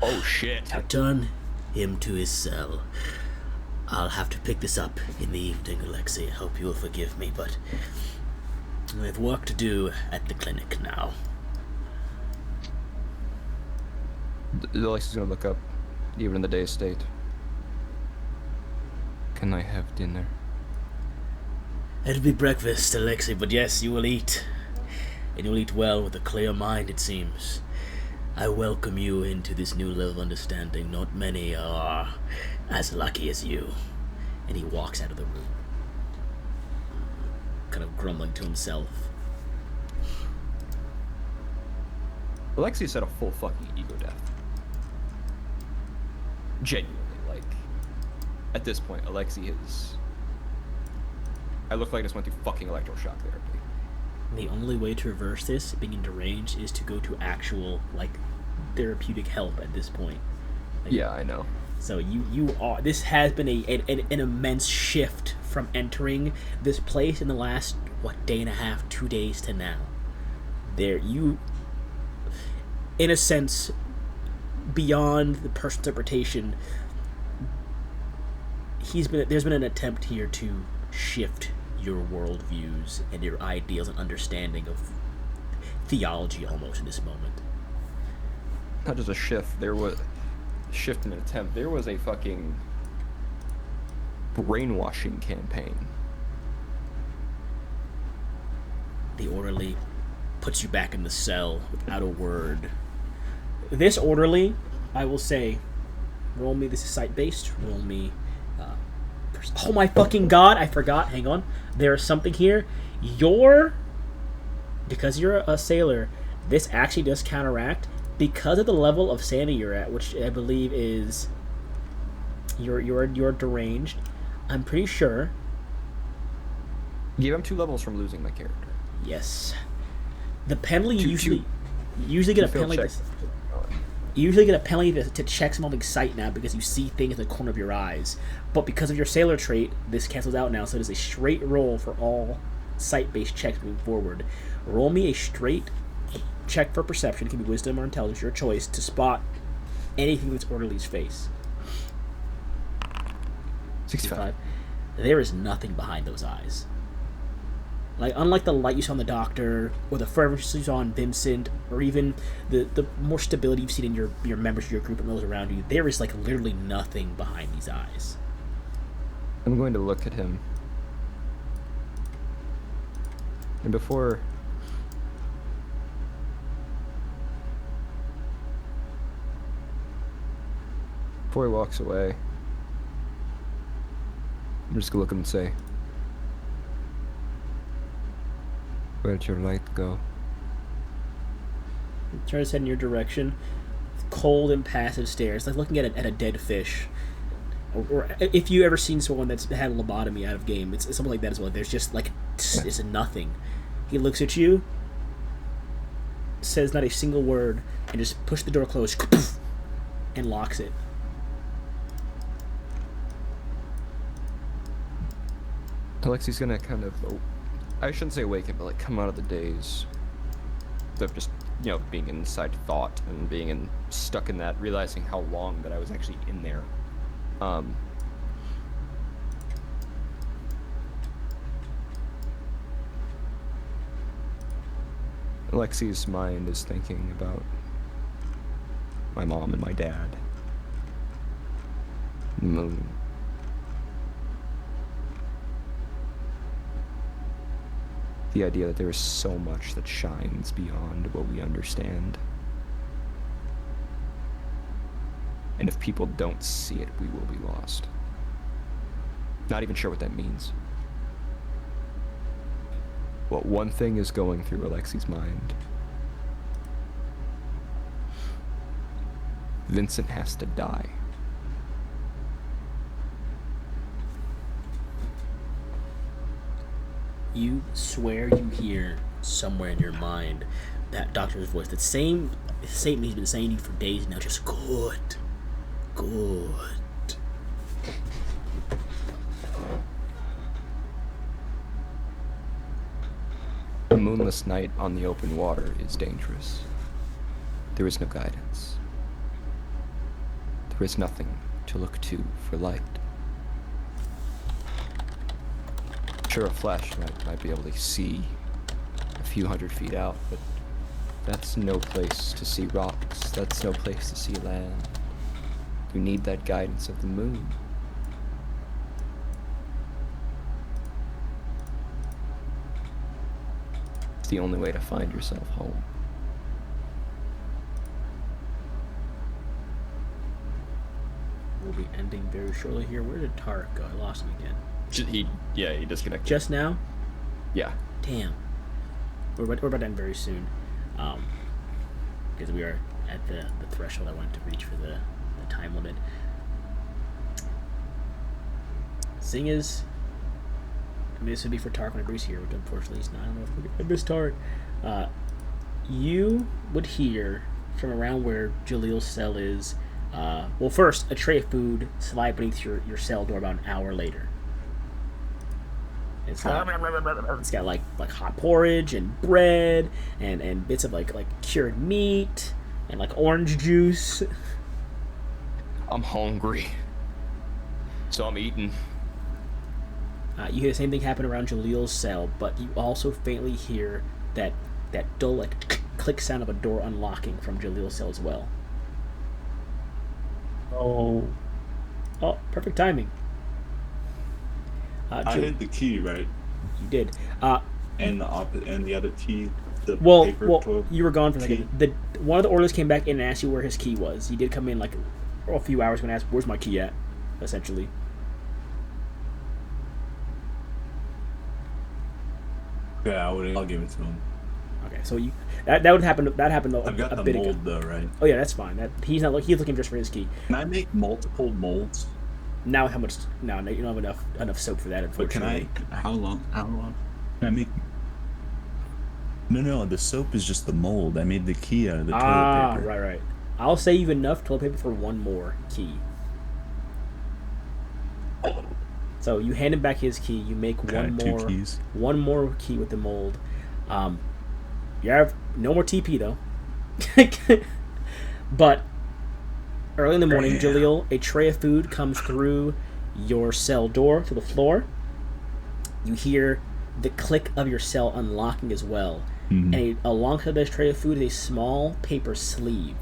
Oh shit. Return him to his cell. I'll have to pick this up in the evening, Alexei. I hope you'll forgive me, but I have work to do at the clinic now. Alexei's gonna look up, even in the day's state. Can I have dinner? It'll be breakfast, Alexei, but yes, you will eat. And you'll eat well with a clear mind, it seems. I welcome you into this new level of understanding. Not many are as lucky as you. and he walks out of the room, kind of grumbling to himself. Alexei said a full fucking ego death. Genuinely, like, at this point, Alexei is... I look like I just went through fucking electroshock therapy. The only way to reverse this, being deranged, is to go to actual, like, therapeutic help at this point. Like, yeah, I know. So you are... This has been an immense shift from entering this place in the last, day and a half, 2 days to now. You... In a sense, beyond the personal interpretation, there's been an attempt here to shift your worldviews and your ideals and understanding of theology almost in this moment. Not just a shift, there was shift in an attempt. There was a fucking brainwashing campaign. The orderly puts you back in the cell without a word. This orderly, I will say, roll me, this is site-based, roll me... oh my fucking god, I forgot, hang on. There's something here. Because you're a sailor, this actually does counteract, because of the level of sanity you're at, which I believe is... You're deranged. I'm pretty sure... Yeah, I'm 2 levels from losing my character. Yes. The penalty you usually get a penalty... Check. You usually get a penalty to check something sight now because you see things in the corner of your eyes. But because of your sailor trait, this cancels out now, so it is a straight roll for all sight-based checks moving forward. Roll me a straight check for perception, it can be wisdom or intelligence, your choice, to spot anything that's orderly's face. 65. There is nothing behind those eyes. Like, unlike the light you saw on the Doctor, or the fervor you saw on Vincent, or even the more stability you've seen in your members of your group and those around you, there is, literally nothing behind these eyes. I'm going to look at him. And before he walks away, I'm just going to look at him and say, Where'd your light go? Turn his head in your direction. Cold, impassive stares, like looking at a dead fish. Or if you ever seen someone that's had a lobotomy out of game, it's something like that as well. There's just like it's nothing. He looks at you, says not a single word, and just pushes the door closed and locks it. Alexi's gonna kind of, I shouldn't say awaken, but like come out of the daze of just, you know, being inside thought and being stuck in that, realizing how long that I was actually in there. Alexi's mind is thinking about my mom and my dad. The moon. The idea that there is so much that shines beyond what we understand. And if people don't see it, we will be lost. Not even sure what that means. But one thing is going through Alexi's mind. Vincent has to die. You swear you hear somewhere in your mind that doctor's voice. That same Satan he's been saying to you for days now. Just good. A moonless night on the open water is dangerous. There is no guidance. There is nothing to look to for light. Sure, a flashlight might be able to see a few hundred feet out, but that's no place to see rocks. That's no place to see land. You need that guidance of the moon. It's the only way to find yourself home. We'll be ending very shortly here. Where did Tarek go? I lost him again. He disconnected. Just now? Yeah. Damn. We're about to end very soon. Because we are at the threshold I wanted to reach for the time limit. Thing is, I mean, this would be for Tarek when Bruce here, which unfortunately he's not. I don't know if we're gonna miss Tarek. You would hear from around where Jalil's cell is, well, first, a tray of food slide beneath your cell door about an hour later. It's got like hot porridge and bread and bits of like cured meat and like orange juice. I'm hungry, so I'm eating. You hear the same thing happen around Jalil's cell, but you also faintly hear that dull like click sound of a door unlocking from Jalil's cell as well. Oh, perfect timing. I hid the key, right? You did. And the other key, the well, paper you were gone for a second. One of the orderlies came back in and asked you where his key was. He did come in like a few hours ago and asked, "Where's my key at?" Essentially. Yeah, I'll give it to him. Okay, so that would happen. That happened I've got a the bit mold ago. though, right? Oh yeah, that's fine. He's looking just for his key. Can I make multiple molds? Now how much? No, you don't have enough soap for that. But Unfortunately. can I? How long? Can I make? No. The soap is just the mold. I made the key out of the toilet paper. Right. I'll save you enough toilet paper for one more key. So you hand him back his key. You make one more key with the mold. You have no more TP though. But early in the morning, Jalil, a tray of food comes through your cell door to the floor. You hear the click of your cell unlocking as well. Mm-hmm. And alongside this tray of food is a small paper sleeve.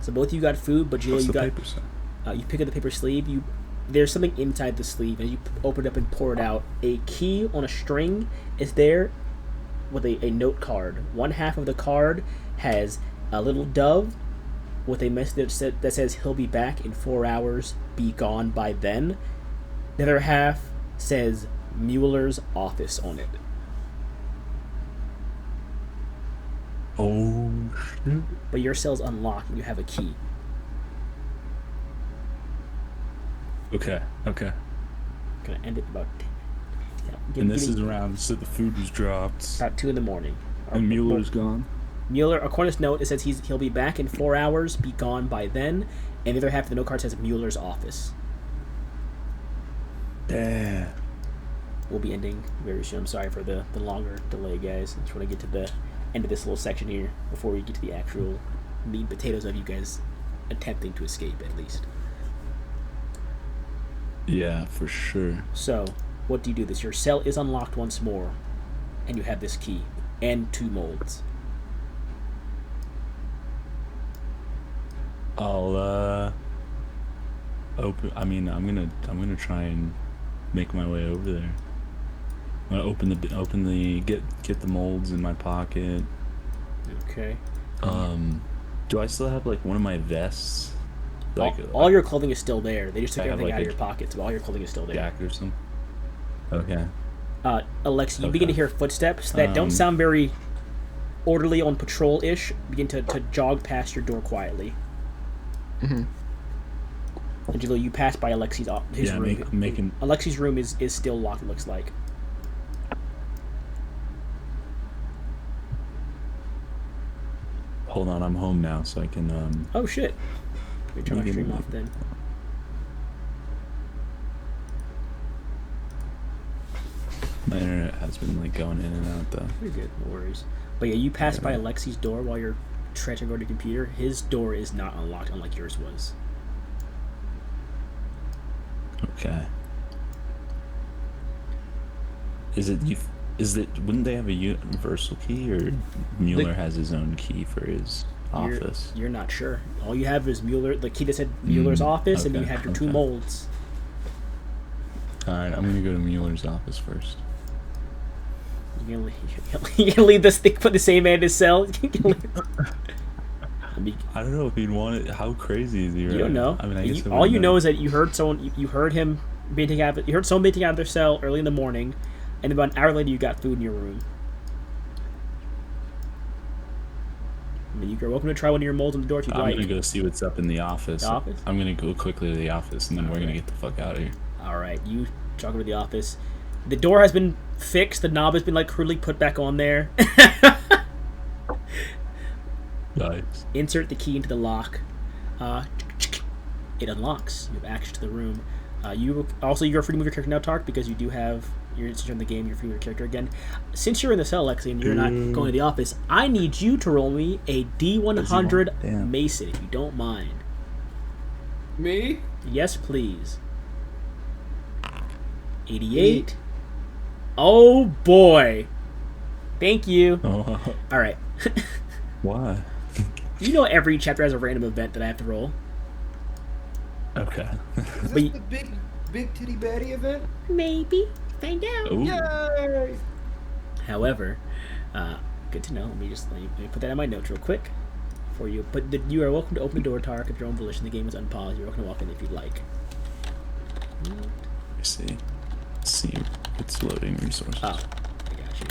So both of you got food, but Jalil, you pick up the paper sleeve. There's something inside the sleeve, and you open it up and pour it out. A key on a string is there with a note card. One half of the card has a little dove with a message that says he'll be back in 4 hours, be gone by then. The other half says Mueller's office on it. Oh shit. But your cell's unlocked and you have a key. Okay. Gonna end it about. And this is around, so the food was dropped. about 2 in the morning. And Mueller's gone. Mueller, according to this note, it says he'll be back in 4 hours, be gone by then, and the other half of the note card says Mueller's office. Damn. We'll be ending very soon. I'm sorry for the longer delay, guys. I just want to get to the end of this little section here before we get to the actual meat and potatoes of you guys attempting to escape, at least. Yeah, for sure. So, what do you do? Your cell is unlocked once more, and you have this key and 2 molds. I'll open. I mean, I'm gonna try and make my way over there. I'm gonna get the molds in my pocket. Okay. Do I still have like one of my vests? Like all your clothing is still there. They just took I have, everything like, out of a your pockets, but all your clothing is still there. jacket or something. Okay. Alexa, you begin to hear footsteps that don't sound very orderly on patrol-ish begin to jog past your door quietly. Mm-hmm. Angelo, you pass by Alexi's his room. Making. Alexi's room is still locked, it looks like. Hold on, I'm home now, so I can. Oh shit. Let me turn my Maybe stream not. off then. My internet has been like going in and out though. You're good, no worries. But yeah, you pass by Alexi's door while you're trudging over to your computer. His door is not unlocked, unlike yours was. Okay. Is it? Wouldn't they have a universal key, or Mueller has his own key for his office? You're not sure. All you have is Mueller, the key that said Mueller's office, and then you okay, have your 2 okay. molds. All right, I'm gonna go to Mueller's office first. You're gonna leave this thing for the same man in his cell? I don't know if he'd want it. How crazy is he? You don't know. I mean, I guess all you know is that you heard someone. You heard him being taken out. You heard someone being taken out of their cell early in the morning, and about an hour later, you got food in your room. I mean, you're welcome to try one of your molds on the door if you'd I'm like. gonna go see what's up in the office. The office? I'm gonna go quickly to the office, and then we're gonna get the fuck out of here. All right, you jog over to the office. The door has been fixed. The knob has been like crudely put back on there. Nice. Insert the key into the lock. It unlocks. You have access to the room. You're free to move your character now, Tark, because you do have. Since you're in the game, you're free to move your character again. Since you're in the cell, Lexi, and you're not going to the office, I need you to roll me a D100 Damn. Mason, if you don't mind. Me? Yes, please. 88. Oh boy. Thank you. Oh, All right. why? You know every chapter has a random event that I have to roll. Okay. Is But this the big titty baddie event? Maybe. Find out. Ooh. Yay! However, good to know. Let me put that in my notes real quick for you. But you are welcome to open the door, Tark, of your own volition. The game is unpaused. You're welcome to walk in if you'd like. Let's see. Let's see. It's loading resources. Oh, I got you.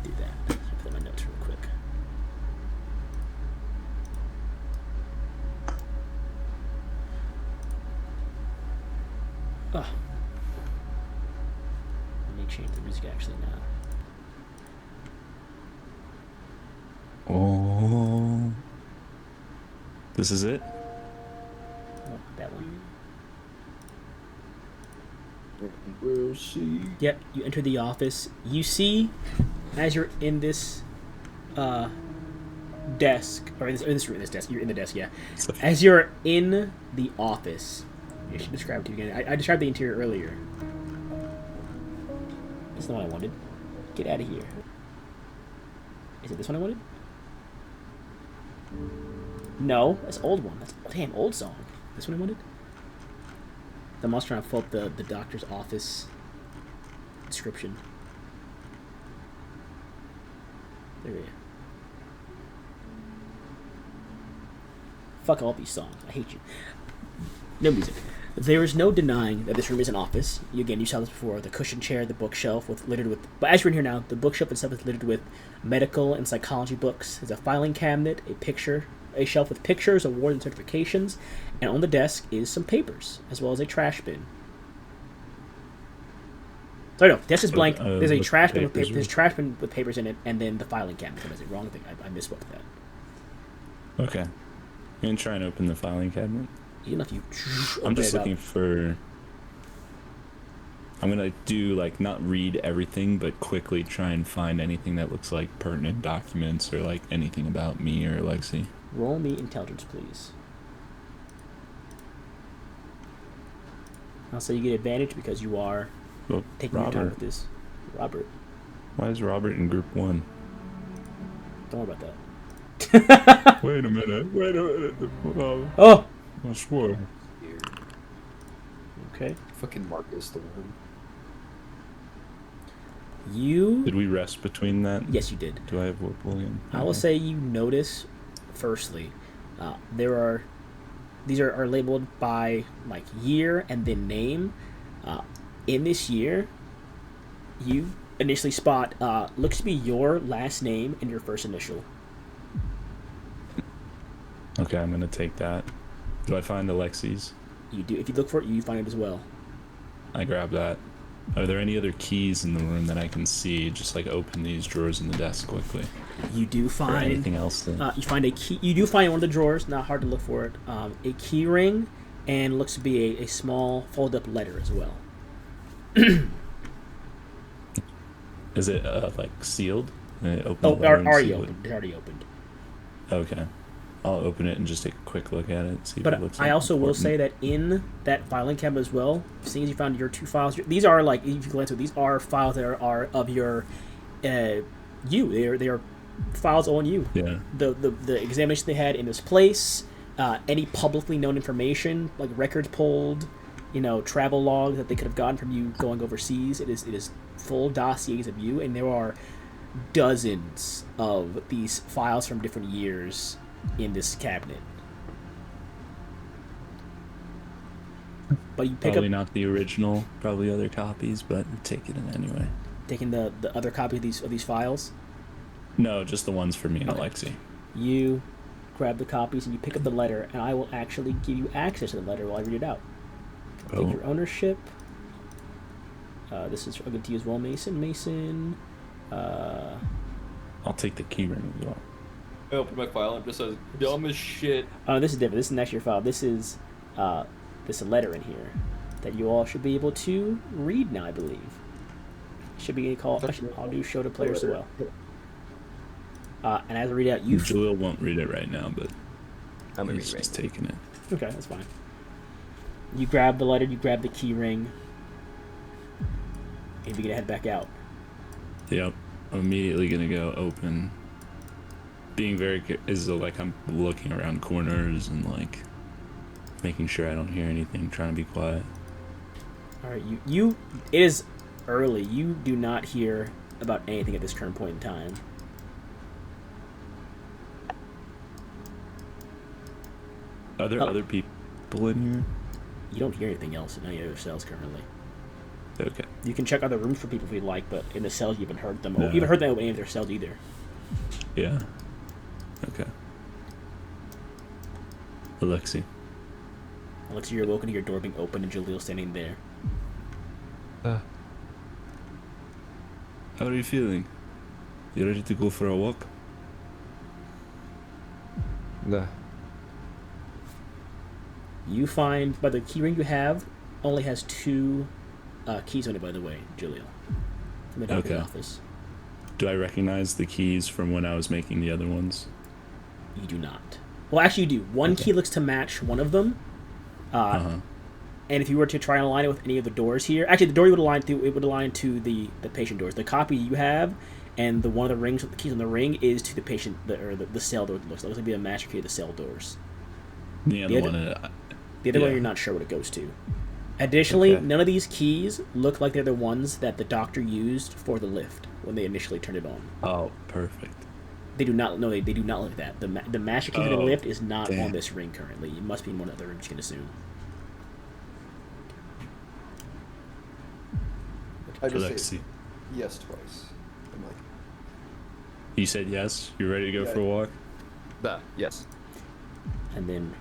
Do that. Let me put my notes real quick. Oh. Let me change the music actually now. Oh. This is it? Oh, that one. We'll see. Yep, you enter the office. You see, as you're in this desk, or this desk, you're in the desk, yeah. As you're in the office, I should describe it to you again. I described the interior earlier. That's not what I wanted. Get out of here. Is it this one I wanted? No, that's old one. That's damn old song. This one I wanted? I'm also trying to pull up the doctor's office description. There we go. Fuck all these songs. I hate you. No music. There is no denying that this room is an office. You saw this before. The cushion chair, the bookshelf, littered with. But as you're in here now, the bookshelf itself is littered with medical and psychology books. There's a filing cabinet, a shelf with pictures, awards, and certifications, and on the desk is some papers, as well as a trash bin. Sorry, no, desk is blank. There's a trash bin with papers. There's a trash bin with papers in it, and then the filing cabinet. That is it. Wrong thing. I misspoke that. Okay. I'm gonna try and open the filing cabinet. Even if you. I'm just looking for. I'm gonna do like not read everything, but quickly try and find anything that looks like pertinent documents or like anything about me or Lexi. Roll me intelligence, please. I'll say you get advantage because you are taking your time with this. Robert. Why is Robert in group 1? Don't worry about that. Wait a minute. Oh! I swear. Okay. Fucking Marcus the one. Did we rest between that? Yes, you did. Do I have William? I will say you notice, firstly, these are labeled by like year and then name. In this year, you initially spot looks to be your last name and your first initial. Okay, I'm gonna take that. Do I find Alexi's? You do. If you look for it, you find it as well. I grab that. Are there any other keys in the room that I can see? Just like open these drawers in the desk quickly. You do find. Or anything else? You find a key. You do find in one of the drawers. Not hard to look for it. A key ring, and looks to be a small folded up letter as well. Is it like sealed? Already opened. It's already opened. Okay. I'll open it and just take a quick look at it. See if but it looks I also important. will say that in that filing cabinet as well, seeing as you found your 2 files, these are like, if you glance at these are files that are of your you. They are files on you. Yeah. The examination they had in this place, any publicly known information like records pulled, travel logs that they could have gotten from you going overseas. It is full dossiers of you, and there are dozens of these files from different years in this cabinet. But you pick probably not the original, probably other copies, but take it in anyway. Taking the other copy of these files? No, just the ones for me and Alexi. You grab the copies and you pick up the letter, and I will actually give you access to the letter while I read it out. Take your ownership. This is I'm going to use Roll Mason. I'll take the key ring as well. I opened my file and it just says dumb as shit. Oh, this is different. This is not your file. This is this letter in here that you all should be able to read now, I believe. Should be called. I'll do show to players as well. And as I read out, Jalil won't read it right now, but I'm he's just taking it. Okay, that's fine. You grab the letter. You grab the key ring. And you're gonna head back out. Yep. I'm immediately gonna go open. Being very like I'm looking around corners and like making sure I don't hear anything, trying to be quiet. All right, it is early. You do not hear about anything at this current point in time. Are there other people in here? You don't hear anything else in any other cells currently. Okay. You can check other rooms for people if you'd like, but in the cells you haven't heard them. No. You haven't heard them open any of their cells either. Yeah. Okay. Alexi, you're awoken to your door being open and Jalil standing there. How are you feeling? You ready to go for a walk? Nah. You find, by the key ring you have, only has 2 keys on it, by the way, Jalil. From the doctor's office. Do I recognize the keys from when I was making the other ones? You do not. Well, actually, you do. One key looks to match one of them. And if you were to try and align it with any of the doors here, actually, the door you would align to, it would align to the patient doors. The copy you have, and the one of the rings with the keys on the ring is to the patient, the cell door. It looks like it'll be a match key to the cell doors. The other one, you're not sure what it goes to. Additionally, none of these keys look like they're the ones that the doctor used for the lift when they initially turned it on. Oh, perfect. They do not. No, they do not look like that. The master key to the lift is not on this ring currently. It must be in one of the rooms, you can assume. I just Alexi. say yes twice. I'm like, You said yes? You ready to go Yeah. for a walk? Yes. And then,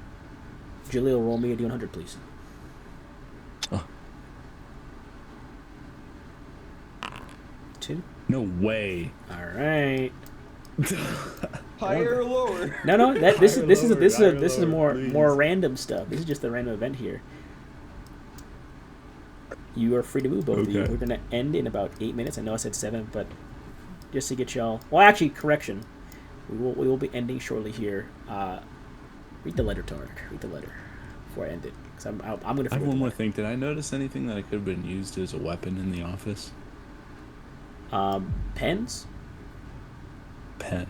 Jaleel, roll me a D100, please. Oh. 2. No way. All right. Higher or lower? No. This Higher, is lower, please. more random stuff. This is just the random event here. You are free to move, both of you. Okay. We're gonna end in about 8 minutes. I know I said 7, but just to get y'all. Well, actually, correction. We will be ending shortly here. Read the letter, Tarek. Read the letter before I end it. Cause I'm gonna. I have forget one the more letter. thing. Did I notice anything that could have been used as a weapon in the office? Pens. Pen.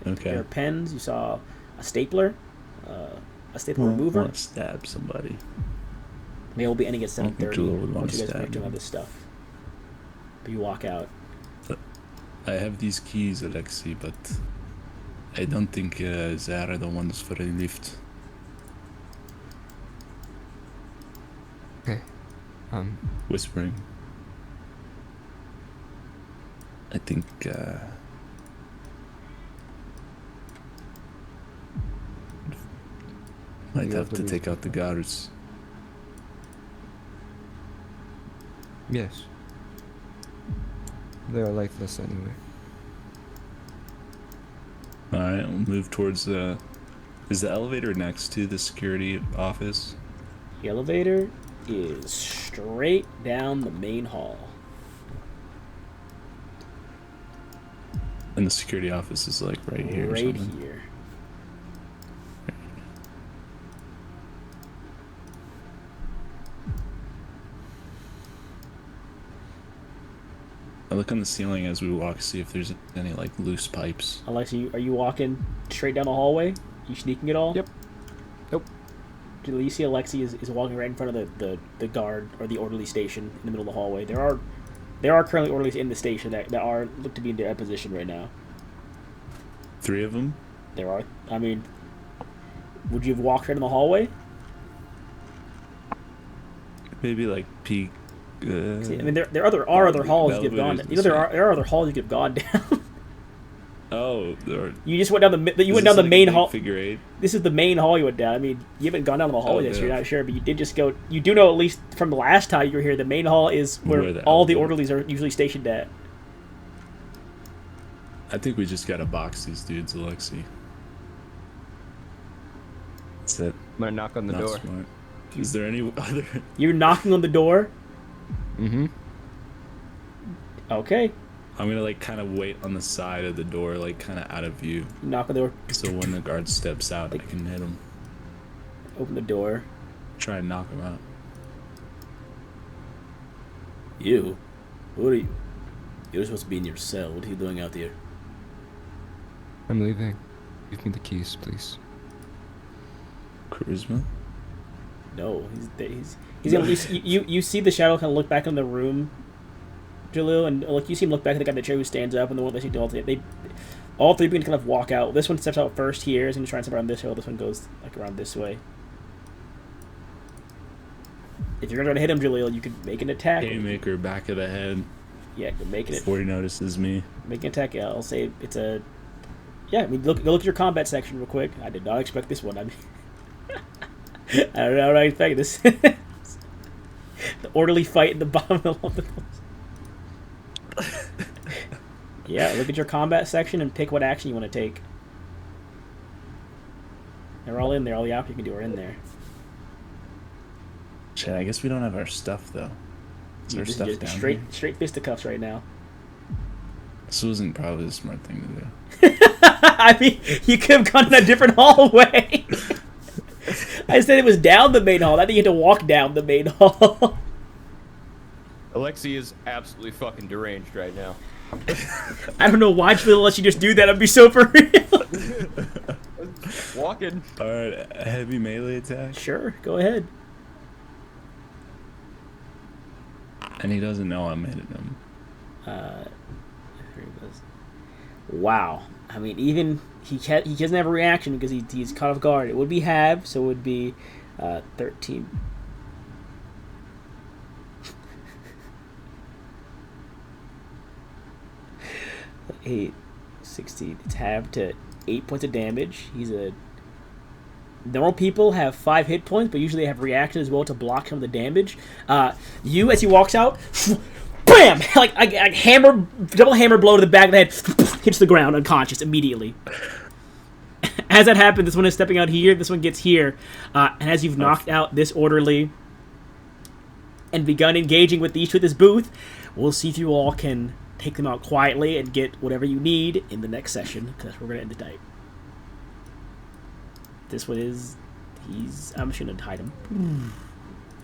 There are Okay. pens. You saw a stapler, a staple I remover. want to stab somebody. Maybe we'll be ending at I don't think 7:30 Jaleel would want once to you guys stab finish doing all me. this stuff. But you walk out. I have these keys, Alexi, but I don't think they are the ones for a lift. Okay. Whispering. I think might You have have to to take out the guards. Yes. They are lifeless anyway. Alright, we'll move towards the... Is the elevator next to the security office? The elevator is straight down the main hall. And the security office is like right here or Right something? here. I look on the ceiling as we walk, see if there's any like loose pipes. Alexa, are you walking straight down the hallway? You sneaking at all? Yep. Nope. You see Alexi is walking right in front of the guard or the orderly station in the middle of the hallway. There are currently orderlies in the station that are look to be in their position right now. 3 of them? There are. I mean, would you have walked right in the hallway? Maybe like peek. See, I mean, there are other halls you could have gone. elevators You know, there are other halls you could have gone down. Oh, there are. You just went down the. You Is went this down the like a main big hall. Figure 8. This is the main hall you went down. I mean, you haven't gone down the hallway Oh, yet, so you're yeah. not sure, but you did just go. You do know, at least from the last time you were here, the main hall is where Where the all the elevator- orderlies are usually stationed at. I think we just gotta box these dudes, Alexi. That's it. I'm gonna knock on the Not door. smart. Is there any other? You're knocking on the door. Mm-hmm. Okay. I'm gonna like kind of wait on the side of the door, like kind of out of view, You knock on the door. so when the guard steps out, I can hit him. Open the door. Try and knock him out. You? What are you? You're supposed to be in your cell. What are you doing out there? I'm leaving. Give me the keys, please. Charisma. No, he's gonna. You see the shadow kind of look back in the room, Jalil, and like you see him look back at the guy in the chair who stands up, and the one that see all three can kind of walk out. This one steps out first here, is gonna try and step around this way. This one goes like around this way. If you're gonna try to hit him, Jalil, you could make an attack. Haymaker, back of the head. Yeah, you're making it. Before he notices me. Make an attack. Yeah, I'll say it's a. Yeah, I mean, go look at your combat section real quick. I did not expect this one. I mean, I don't know what I expect this. The orderly fight in the bottom of the. Yeah, look at your combat section and pick what action you want to take. They're all in there. All the options you can do are in there. Shit, I guess we don't have our stuff though. Is our This is stuff just down straight here? straight fisticuffs right now. This wasn't probably the smart thing to do. I mean, you could have gone in a different hallway. I said it was down the main hall. I think you had to walk down the main hall. Alexi is absolutely fucking deranged right now. I don't know why Jalil lets you just do that. I'd be so for real. Walking. Alright, a heavy melee attack. Sure, go ahead. And he doesn't know I'm hitting him. Here he goes. Wow. I mean, even he doesn't have a reaction because he's caught off guard. It would be half, so it would be 13. 8, 16. It's halved to 8 points of damage. He's a... Normal people have 5 hit points, but usually they have reaction as well to block some of the damage. You, as he walks out, BAM! like hammer, double hammer blow to the back of the head, hits the ground unconscious immediately. As that happens, this one is stepping out here, this one gets here, and as you've knocked out this orderly and begun engaging with each with this booth, we'll see if you all can take them out quietly and get whatever you need in the next session, because we're going to end the night. This one is... I'm just going to hide him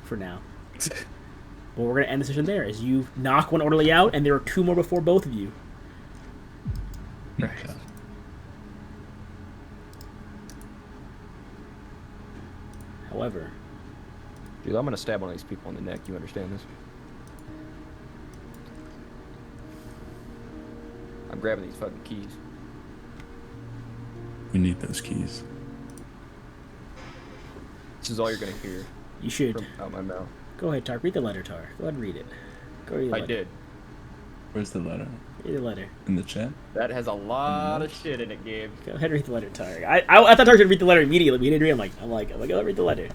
for now. But we're going to end the session there, as you knock one orderly out, and there are 2 more before both of you. Right. However... Dude, I'm gonna stab one of these people in the neck. You understand this? I'm grabbing these fucking keys. We need those keys. This is all you're gonna hear You should. from out my mouth. Go ahead, Tar. Read the letter, Tar. Go ahead and read it. Go read the letter. I did. Where's the letter? Read the letter. In the chat? That has a lot of shit in it, Gabe. Go ahead and read the letter, Tar. I thought Tar was going to read the letter immediately, but he didn't read it. I'm like, go read the letter.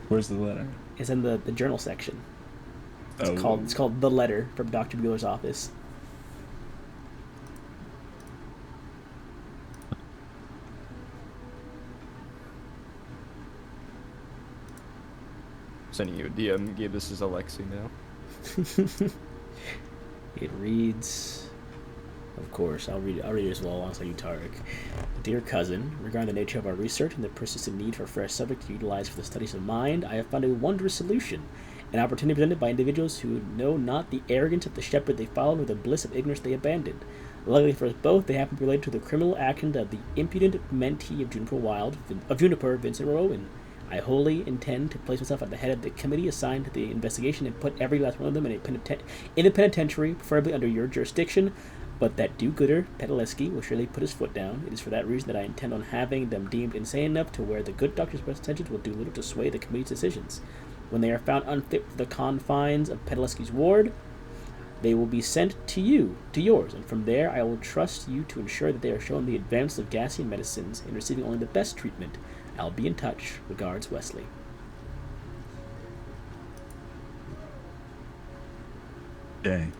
Where's the letter? It's in the journal section. It's called The Letter from Dr. Bueller's office. Sending you a DM. Gabe, this is Alexi now. It reads, of course, I'll read it as well alongside you, Tarek. Dear cousin, regarding the nature of our research and the persistent need for fresh subjects to utilize for the studies of mind, I have found a wondrous solution, an opportunity presented by individuals who know not the arrogance of the shepherd they followed or the bliss of ignorance they abandoned. Luckily for us both, they happen to be related to the criminal actions of the impudent mentee of Juniper, Vincent Rowan. I wholly intend to place myself at the head of the committee assigned to the investigation and put every last one of them in the penitentiary, preferably under your jurisdiction, but that do-gooder, Petaleski, will surely put his foot down. It is for that reason that I intend on having them deemed insane enough to where the good doctor's best intentions will do little to sway the committee's decisions. When they are found unfit for the confines of Petaleski's ward, they will be sent to yours, and from there I will trust you to ensure that they are shown the advance of Gassian medicines and receiving only the best treatment. I'll be in touch. Regards, Wesley. Dang.